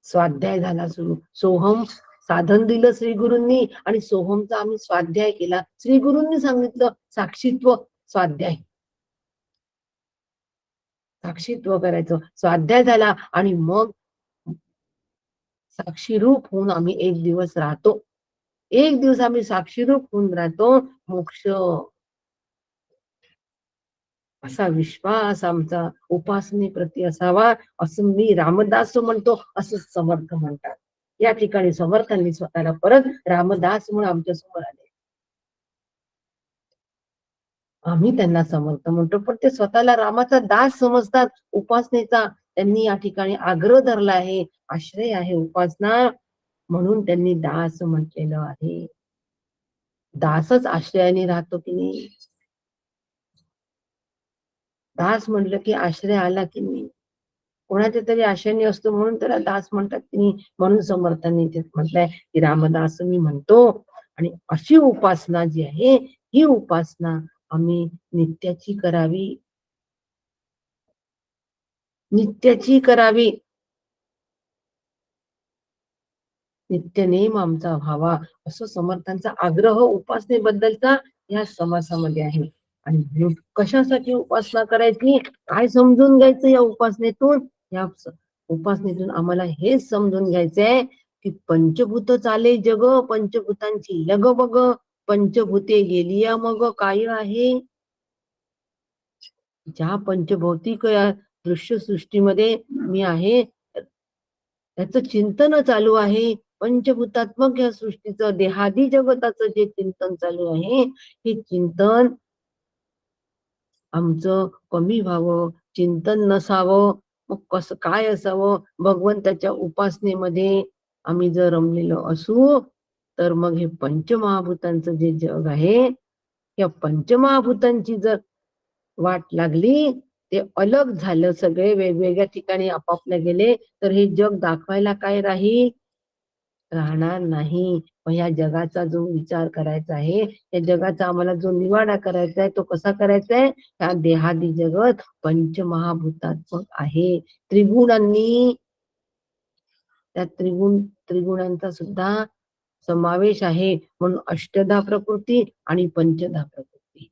स्वाध्याय झाला सुरू. सोहम साधन दिलं श्री गुरूंनी आणि सोहमचा आम्ही स्वाध्याय केला. श्री गुरूंनी सांगितलं साक्षीत्व स्वाध्याय. साक्षीत्व करायचं. स्वाध्याय झाला आणि मग साक्षीरूप होऊन आम्ही एक दिवस राहतो. एक दिवस आम्ही साक्षीरूप होऊन राहतो. मोक्ष असा विश्वास आमचा उपासनेप्रती असावा असं मी रामदास म्हणतो, असं समर्थ म्हणतात. या ठिकाणी समर्थांनी स्वतःला परत रामदास म्हणून आमच्या समोर आले. आम्ही त्यांना समर्थ म्हणतो पण ते स्वतःला रामाचा दास समजतात. उपासनेचा त्यांनी या ठिकाणी आग्रह धरला आहे. आश्रय आहे उपासना म्हणून त्यांनी दास म्हटलेलं आहे. दासच आश्रयाने राहतो की नाही? दास म्हटलं की आश्रय आला की नाही? कोणाच्या तरी आश्रयाने असतो म्हणून त्याला दास म्हणतात की नाही? म्हणून समर्थांनी ते म्हटलंय की रामदास मी म्हणतो. आणि अशी उपासना जी आहे ही उपासना आम्ही नित्याची करावी. नित्याची करावी. नित्यनेम आमचा व्हावा असं समर्थांचा आग्रह उपासनेबद्दलचा या समासामध्ये आहे. आणि कशासाठी उपासना करायची? काय समजून घ्यायचं या उपासनेतून? या उपासनेतून आम्हाला हेच समजून घ्यायचंय की पंचभूत चाले जग, पंचभूतांची लग बग, पंचभूते गेलिया मग काय आहे? ज्या पंचभौतिक दृश्य सृष्टीमध्ये मी आहे त्याचं चिंतन चालू आहे. पंचभूतात्मक या सृष्टीचं देहादी जगताचं जे चिंतन चालू आहे, हे चिंतन आमचं कमी व्हावं, चिंतन नसावं, मग कसं काय असावं, भगवंताच्या उपासनेमध्ये आम्ही जर रमलेलो असू, तर मग हे पंचमहाभूतांचं जे जग आहे, या पंचमहाभूतांची जर वाट लागली, ते अलग झालं, सगळे वेगवेगळ्या ठिकाणी आपापल्या गेले, तर हे जग दाखवायला काय राहील? राहणार नाही. मग या जगाचा जो विचार करायचा आहे, या जगाचा आम्हाला जो निवाडा करायचा आहे, तो कसा करायचा आहे? या देहादी जगत पंचमहाभूतात्मक आहे. त्रिगुणांनी, त्या त्रिगुणांचा सुद्धा समावेश आहे. म्हणून अष्टधा प्रकृती आणि पंचधा प्रकृती.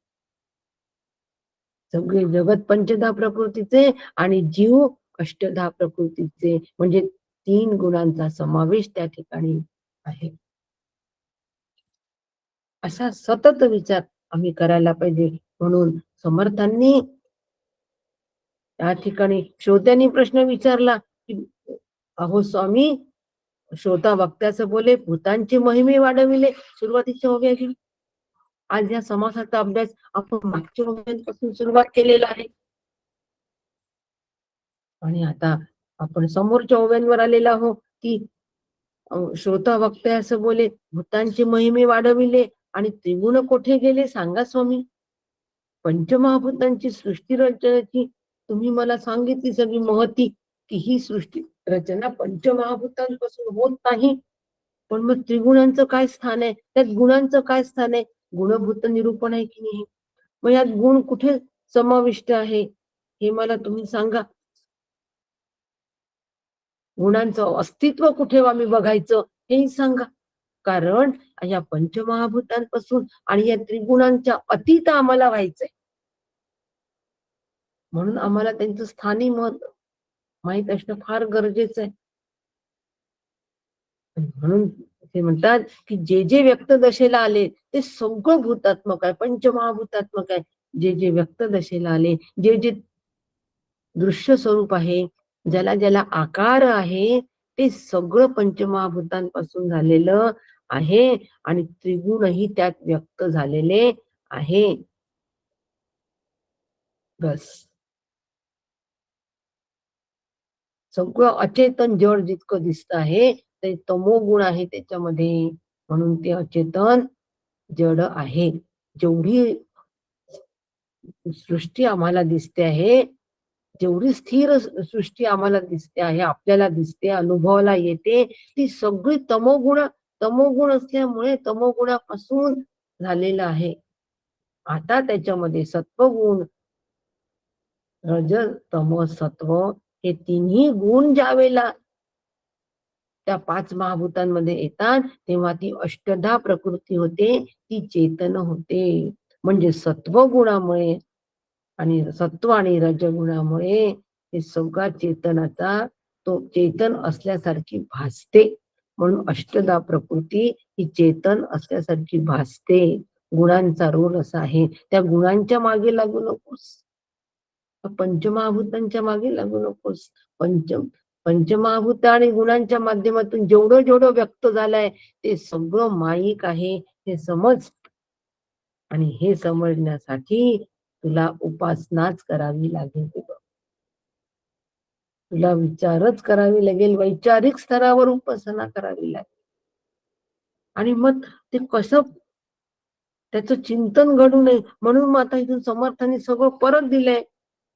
सगळे जगत पंचधा प्रकृतीचे आणि जीव अष्टधा प्रकृतीचे, म्हणजे 3 गुणांचा समावेश त्या ठिकाणी आहे. असा सतत विचार आम्ही करायला पाहिजे. म्हणून समर्थांनी त्या ठिकाणी श्रोत्यांनी प्रश्न विचारला की, अहो स्वामी, श्रोता वक्त्याचं बोले, भूतांची महिमे वाढविले, सुरुवातीच्या ओव्या घेऊ. आज या समासाचा अभ्यास आपण मागच्या ओव्यांपासून सुरुवात केलेला आहे, आणि आता आपण समोरच्या ओव्यांवर आलेला आहोत की श्रोता वक्त्या असं बोले, भूतांची महिमे वाढविले, आणि त्रिगुण कोठे गेले सांगा स्वामी. पंचमहाभूतांची सृष्टी रचनेची तुम्ही मला सांगितली सगळी महती, की ही सृष्टी रचना पंचमहाभूतांपासून होत नाही. पण मग त्रिगुणांचं काय स्थान आहे, त्यात गुणांचं काय स्थान आहे? गुणभूत निरूपण आहे की नाही? मग यात गुण कुठे समाविष्ट आहे, हे मला तुम्ही सांगा. गुणांचं अस्तित्व कुठे आम्ही बघायचं, हेही सांगा. कारण या पंचमहाभूतांपासून आणि या त्रिगुणांच्या अतीत आम्हाला व्हायचंय. म्हणून आम्हाला त्यांचं स्थानी माहित असणं फार गरजेचं आहे. म्हणून ते म्हणतात की जे जे व्यक्त दशेला आले, ते सगळं भूतात्मक आहे, पंचमहाभूतात्मक आहे. जे जे व्यक्त दशेला आले, जे जे दृश्य स्वरूप आहे, ज्याला ज्याला आकार आहे, ते सगळं पंचमहाभूतांपासून झालेलं आहे, आणि त्रिगुणही त्यात व्यक्त झालेले आहे. बस. सगळं अचेतन जड जितकं दिसत आहे, ते तमोगुण आहे त्याच्यामध्ये, म्हणून ते अचेतन जड आहे. जेवढी सृष्टी आम्हाला दिसते आहे, जेवढी स्थिर सृष्टी आम्हाला दिसते आहे, आपल्याला दिसते, अनुभवाला येते, ती सगळी तमोगुण असल्यामुळे तमोगुणापासून झालेलं आहे. आता त्याच्यामध्ये सत्वगुण, रज, तम, सत्व हे तिन्ही गुण ज्यावेळेला त्या 5 महाभूतांमध्ये येतात, तेव्हा ती अष्टधा प्रकृती होते, ती चेतन होते. म्हणजे सत्व गुणामुळे आणि सत्व आणि रजगुणामुळे हे सगळा चेतनाचा, तो चेतन असल्यासारखी भासते. म्हणून अष्टधा प्रकृती ही चेतन असल्यासारखी भासते. गुणांचा रोल असा आहे. त्या गुणांच्या मागे लागू नकोस, पंचमहाभूतांच्या मागे लागू नकोस. पंचमहाभूत आणि गुणांच्या माध्यमातून जेवढं जेवढं व्यक्त झालंय, ते सगळं माईक आहे, हे समज. आणि हे समजण्यासाठी तुला उपासनाच करावी लागेल. तुला विचारच करावी लागेल, वैचारिक स्तरावर उपासना करावी लागेल. आणि मग ते कसं त्याचं चिंतन घडू नये, म्हणून मग आता इथून समर्थांनी सगळं परत दिलंय,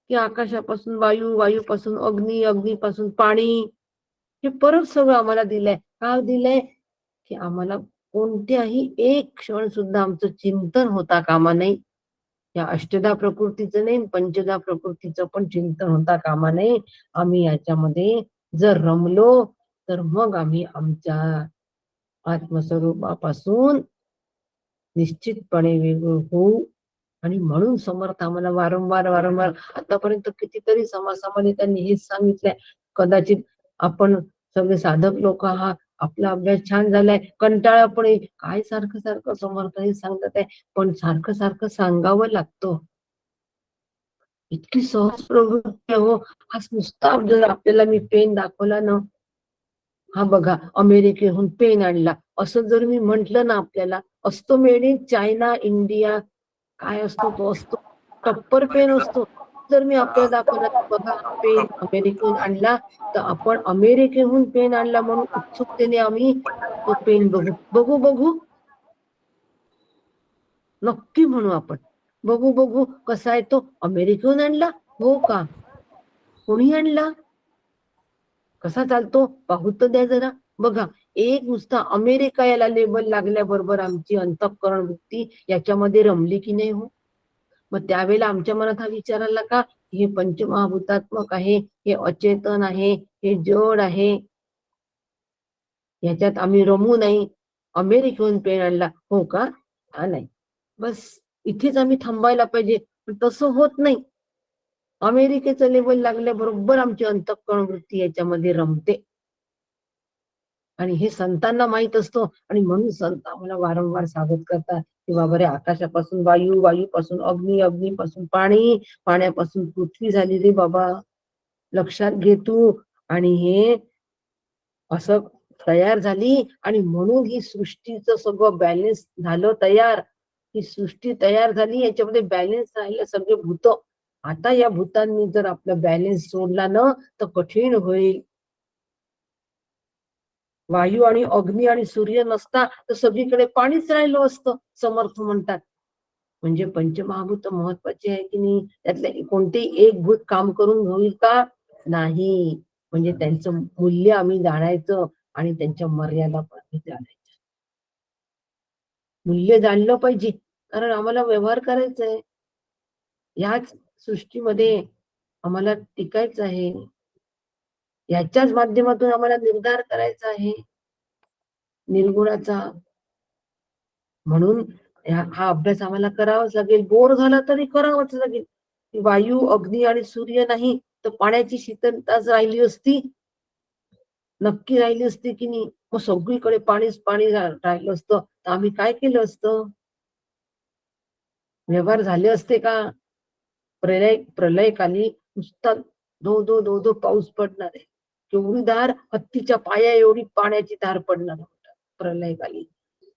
की आकाशापासून वायू, वायूपासून अग्नी, अग्नीपासून पाणी, हे परत सगळं आम्हाला दिलंय. का दिलंय? की आम्हाला कोणत्याही एक क्षण सुद्धा आमचं चिंतन होता कामा नये. या अष्टधा प्रकृतीचं नाही, पंचधा प्रकृतीचं पण चिंतन होता कामा नये. आम्ही याच्यामध्ये जर रमलो, तर मग आम्ही आमच्या आत्मस्वरूपापासून निश्चितपणे वेगळं होऊ. आणि म्हणून समर्थ आम्हाला वारंवार आतापर्यंत कितीतरी समासामध्ये त्यांनी हेच सांगितलंय. कदाचित आपण सगळे साधक लोक आहात, आपला अभ्यास छान झालाय, कंटाळा पण येईल, काय सारखं सारखं समर्थ हे सांगत आहे, पण सारखं सारखं सांगावं लागतं. इतकी सहज प्रवृत्ती हो. आज नुसता जर आपल्याला मी पेन दाखवला ना, हा बघा अमेरिकेहून पेन आणला असं जर मी म्हंटल ना, आपल्याला असतो मेड इन चायना इंडिया, काय असतो तो असतो टप्पर पेन असतो. जर मी आपल्याला दाखवला बघा पेन अमेरिकेहून आणला, तर आपण अमेरिकेहून पेन आणला म्हणून उत्सुकतेने आम्ही तो पेन बघू बघू बघू नक्की म्हणू आपण, बघू बघू कसा आहे तो, अमेरिकेहून आणला हो का, कोणी आणला, कसा चालतो पाहू तर द्या जरा. बघा एक नुसता अमेरिका याला लेबल लागल्याबरोबर आमची अंतःकरण वृत्ती याच्यामध्ये रमली की नाही हो. मग त्यावेळेला आमच्या मनात हा विचार आला का, हे पंचमहाभूतात्मक आहे, हे अचेतन आहे, हे जड आहे, याच्यात आम्ही रमू नाही, अमेरिकेहून पेन आणला हो का, हा नाही, बस इथेच आम्ही थांबायला पाहिजे. पण तसं होत नाही. अमेरिकेचं लेबल लागल्याबरोबर आमची अंतःकरण वृत्ती याच्यामध्ये रमते. आणि हे संतांना माहित असतं, आणि म्हणून संत आम्हाला वारंवार सावध करतात की बाबा रे, आकाशापासून वायू, वायूपासून अग्नी, अग्नीपासून पाणी, पाण्यापासून पृथ्वी झाली रे बाबा, लक्षात घे तू. आणि हे असं तयार झाली, आणि म्हणून ही सृष्टीचं सगळं बॅलेन्स झालं तयार. ही सृष्टी तयार झाली, याच्यामध्ये बॅलेन्स राहिलं सगळे भूत. आता या भूतांनी जर आपला बॅलेन्स सोडला ना, तर कठीण होईल. वायू आणि अग्नी आणि सूर्य नसता तर सगळीकडे पाणीच राहिलं असतं, समर्थ म्हणतात. म्हणजे पंचमहाभूत महत्वाचे आहे की नाही, त्यातले कोणतेही एक भूत काम करून होईल का, नाही. म्हणजे त्यांचं मूल्य आम्ही जाणायचं, आणि त्यांच्या मर्यादा पण जाणायच्या. मूल्य जाणलं पाहिजे, कारण आम्हाला व्यवहार करायचा आहे याच सृष्टीमध्ये, आम्हाला टिकायचं आहे, याच्याच माध्यमातून आम्हाला निर्धार करायचा आहे निर्गुणाचा. म्हणून हा अभ्यास आम्हाला करावाच लागेल, बोर झाला तरी करावाच लागेल. वायू, अग्नी आणि सूर्य नाही तर पाण्याची शीतलताच राहिली असती, नक्की राहिली असती की नाही. मग सगळीकडे पाणीच पाणी राहिलं असतं, तर आम्ही काय केलं असतं, व्यवहार झाले असते का. प्रलयकाली नुसता धो धो धो धो पाऊस पडणार आहे, केवढी धार, हत्तीच्या पाया एवढी पाण्याची धार पडणार प्रलयकाली.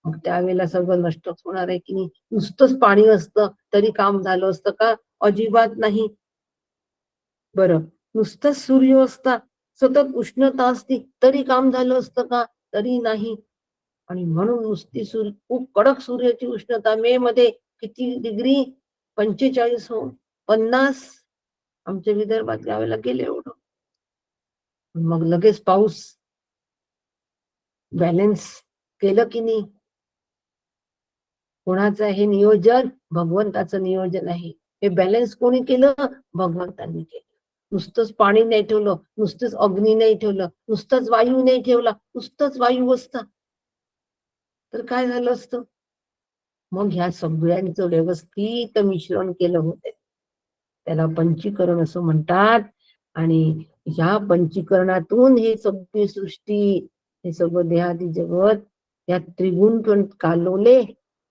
मग त्यावेळेला सगळं नष्टच होणार आहे की नाही. नुसतंच पाणी असतं तरी काम झालं असतं का, अजिबात नाही. बरं, नुसतंच सूर्य असता, सतत उष्णता असती तरी काम झालं असतं का, तरी नाही. आणि म्हणून नुसती खूप कडक सूर्याची उष्णता, मे मध्ये किती डिग्री, 45 हो 50, आमच्या विदर्भात यावेळेला गेले एवढं. मग लगेच पाऊस, बॅलन्स केलं की नाही. कोणाचं हे नियोजन, भगवंताचं नियोजन आहे. हे बॅलन्स कोणी केलं, भगवंतांनी केलं. नुसतंच पाणी नाही ठेवलं, नुसतंच अग्नी नाही ठेवलं, नुसतंच वायू नाही ठेवला, नुसतंच वायू असता तर काय झालं असतं. मग ह्या सगळ्यांचं व्यवस्थित मिश्रण केलं होतं, त्याला पंचीकरण असं म्हणतात. आणि ह्या पंचीकरणातून हे सगळी सृष्टी, हे सगळं देहादी जगत या त्रिगुण पण कालवले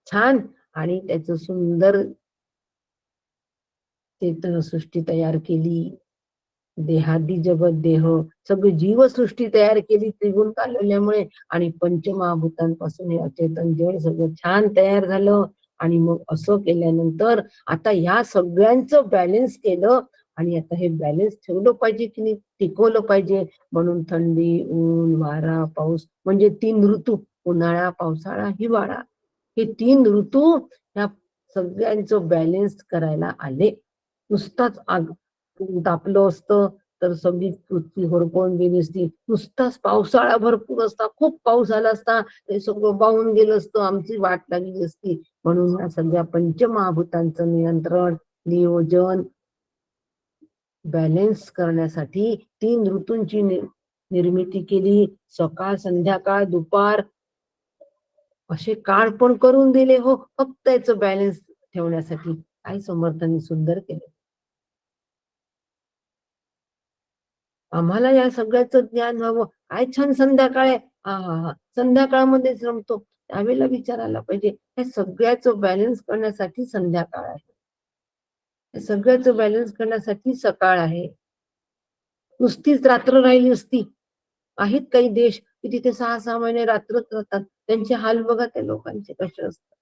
छान, आणि त्याच सुंदर चेतन सृष्टी तयार केली. देहादी जगत, देह सगळी जीवसृष्टी तयार केली त्रिगुण कालवल्यामुळे, आणि पंचमहाभूतांपासून हे अचेतन जड सगळं छान तयार झालं. आणि मग असं केल्यानंतर आता ह्या सगळ्यांचं बॅलन्स केलं, आणि आता हे बॅलन्स ठेवलं पाहिजे की नाही, टिकवलं पाहिजे. म्हणून थंडी, ऊन, वारा, पाऊस म्हणजे 3 ऋतू, उन्हाळा, पावसाळा, हिवाळा, हे 3 ऋतू ह्या सगळ्यांचं बॅलन्स करायला आले. नुसताच आग तापलं असतं तर सगळी पृथ्वी होरपळून गेली असती. नुसताच पावसाळा भरपूर असता, खूप पाऊस झाला असता, ते सगळं वाहून गेलं असतं, आमची वाट लागली असती. म्हणून या सगळ्या पंचमहाभूतांचं नियंत्रण, नियोजन, बॅलन्स करण्यासाठी 3 ऋतूंची निर्मिती केली. सकाळ, संध्याकाळ, दुपार असे काळ पण करून दिले हो, फक्त याचं बॅलन्स ठेवण्यासाठी. काय समर्थांनी सुंदर केलं. आम्हाला या सगळ्याचं ज्ञान व्हावं. काय छान संध्याकाळ आहे, हा हा हा संध्याकाळमध्येच रमतो. त्यावेळेला विचारायला पाहिजे, हे सगळ्याचं बॅलन्स करण्यासाठी संध्याकाळ आहे, हे सगळ्याचं बॅलन्स करण्यासाठी सकाळ आहे. नुसतीच रात्र राहिली असती. आहेत काही देश की तिथे 6-6 महिने रात्रच राहतात. त्यांचे हाल बघा त्या लोकांचे कसे असतात.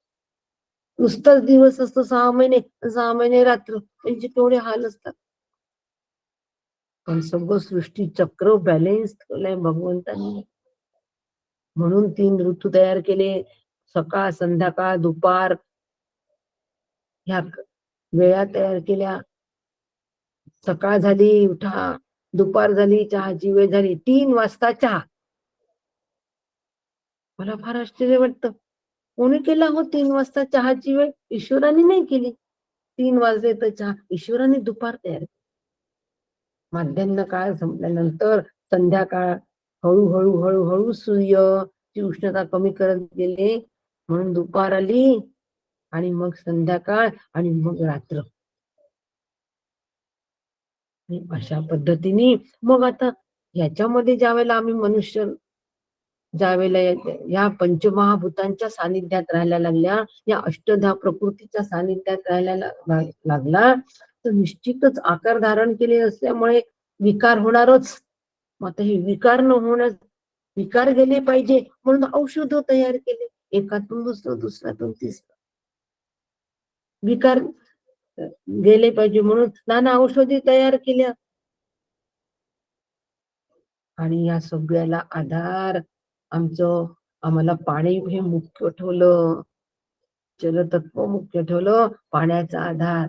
नुसताच दिवस असतो 6 महिने, 6 महिने रात्र, त्यांचे केवढे हाल असतात. पण सगळं सृष्टी चक्र बॅलेन्स ठेवलंय भगवंतांनी. म्हणून 3 ऋतू तयार केले, सकाळ, संध्याकाळ, दुपार, ह्या वेळा तयार केल्या. सकाळ झाली उठा, दुपार झाली चहाची वेळ झाली, 3 वाजता चहा. मला फार आश्चर्य वाटतं, कोणी केला हो 3 वाजता चहाची वेळ? ईश्वराने नाही केली. 3 वाजले तर चहा. ईश्वराने दुपार तयार केली. माध्यान्ह काळ संपल्यानंतर संध्याकाळ, हळूहळू हळूहळू सूर्याची उष्णता कमी करत गेले, म्हणून दुपार आली, आणि मग संध्याकाळ, आणि मग रात्र. अशा पद्धतीने मग आता ह्याच्यामध्ये ज्यावेळेला आम्ही मनुष्य ज्यावेळेला या पंचमहाभूतांच्या सानिध्यात राहायला लागल्या, या अष्टधा प्रकृतीच्या सानिध्यात राहायला लागला, तर निश्चितच आकार धारण केले असल्यामुळे विकार होणारच. मग आता हे विकार न होण्यास, विकार गेले पाहिजे म्हणून औषध तयार केले, एकातून दुसरं, दुसऱ्यातून तिसरं. विकार गेले पाहिजे म्हणून नाना औषधी तयार केल्या. आणि या सगळ्याला आधार आम्हाला पाणी हे मुख्य ठेवलं, जलतत्व मुख्य ठेवलं, पाण्याचा आधार.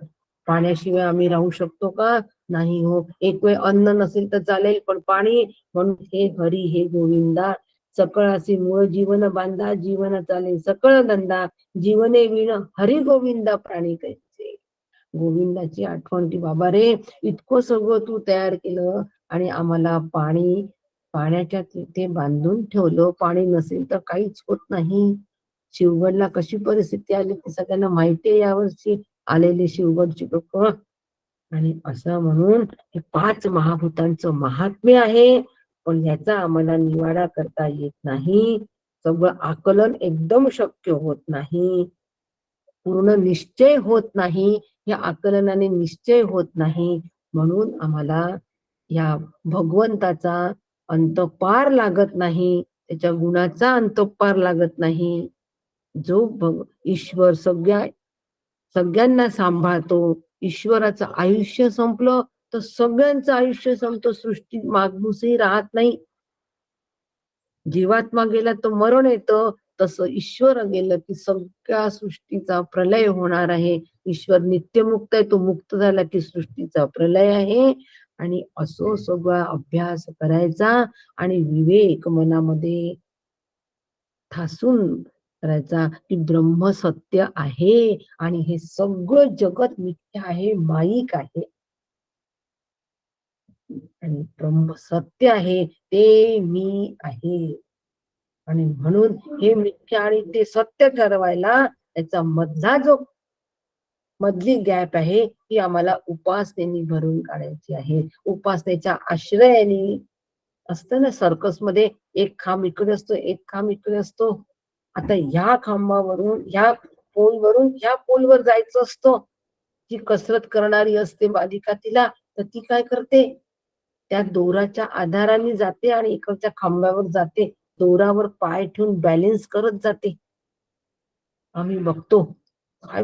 पाण्याशिवाय आम्ही राहू शकतो का? नाही हो. एक वेळ अन्न नसेल तर चालेल, पण पाणी. म्हणून हे हरी हे गोविंदा, सकळ असे मूळ जीवन बांधा, जीवन चाले सकळ धंदा, जीवने विण हरी गोविंदा प्राणी कैसे. गोविंदाची आठवण की बाबा रे, इतकं सगळं तू तयार केलं आणि आम्हाला पाण्याच्या तिथे बांधून ठेवलं. पाणी नसेल तर काहीच होत नाही. शिवगडला कशी परिस्थिती आली ती सगळ्यांना माहिती आहे, यावर्षी आलेले शिवगडची लोक. आणि असं म्हणून हे 5 महाभूतांचं महात्म्य आहे, पण याचा आम्हाला निवाडा करता येत नाही. सगळं आकलन एकदम शक्य होत नाही, पूर्ण निश्चय होत नाही, या आकलनाने निश्चय होत नाही. म्हणून आम्हाला या भगवंताचा अंतपार लागत नाही, त्याच्या गुणाचा अंतपार लागत नाही. जो ईश्वर सगळ्यांना सांभाळतो, ईश्वराचं आयुष्य संपलं तर सगळ्यांचं आयुष्य संपतं, सृष्टी मागूसही राहत नाही. जीवात्मा गेला तर मरण येतं, तसं ईश्वर गेलं की सगळ्या सृष्टीचा प्रलय होणार आहे. ईश्वर नित्यमुक्त आहे, तो मुक्त झाला की सृष्टीचा प्रलय आहे. आणि असो सगळा अभ्यास करायचा आणि विवेक मनामध्ये ठासून करायचा की ब्रह्म सत्य आहे आणि हे सगळं जगत मिथ्या आहे, माईक आहे. आणि ब्रह्म सत्य आहे, ते मी आहे. आणि म्हणून हे मिथ्या आणि ते सत्य ठरवायला त्याचा मधली गॅप आहे, ती आम्हाला उपासनेनी भरून काढायची आहे. उपासनेच्या आश्रयाने असतं ना, सर्कस मध्ये एक खांब इकडे असतो, एक खांब इकडे असतो. आता ह्या खांबावरून ह्या पोलवरून ह्या पोलवर जायचं असतं. जी कसरत करणारी असते बालिका, तिला तर ती काय करते, त्या दोराच्या आधाराने जाते आणि इकडच्या खांबावर जाते, दोरावर पाय ठेवून बॅलेन्स करत जाते. आम्ही बघतो काय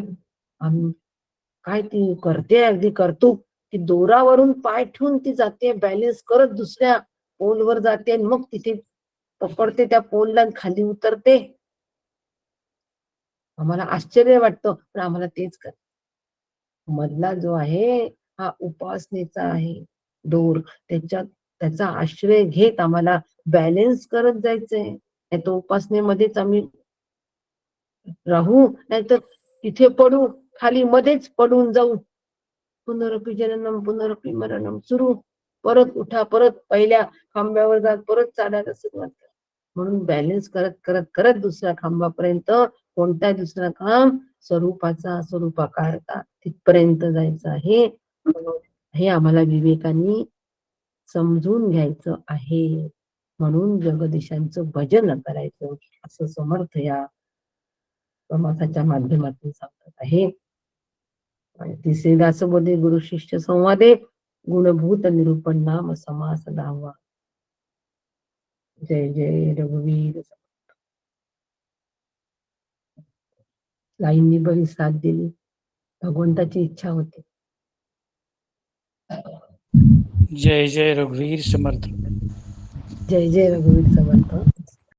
काय ती करते, अगदी करतो की दोरावरून पाय ठेवून ती जाते, बॅलेन्स करत दुसऱ्या पोलवर जाते, आणि मग तिथे पकडते त्या पोलला, खाली उतरते. आम्हाला आश्चर्य वाटतं, पण आम्हाला तेच कर. मधला जो आहे हा उपासनेचा आहे दोर, त्याचा आश्रय घेत आम्हाला बॅलेन्स करत जायचंय. नाही तर उपासनेमध्येच आम्ही राहू, नाहीतर तिथे पडू, खाली मध्येच पडून जाऊ. पुनरपी जननम पुनरपी मरणम सुरू, परत उठा, परत पहिल्या खांब्यावर जा, परत चालायला सुरुवात करा. म्हणून बॅलेन्स करत करत करत दुसऱ्या खांबापर्यंत, कोणता दुसरा खांब, स्वरूपाकारता तिथपर्यंत जायचं आहे. हे आम्हाला विवेकाने समजून घ्यायचं आहे. म्हणून जगदीशांचं भजन करायचं, असं समर्थ या प्रमाथाच्या माध्यमातून सांगत आहे. आणि तिसरे दासबोधे गुरु शिष्य संवादे गुणभूत निरूपण नाम समास 10वा. जय जय रघुवीर. लाईंनी बरी साथ दिली. भगवंताची इच्छा होती. जय जय रघुवीर समर्थ. जय जय रघुवीर समर्थ.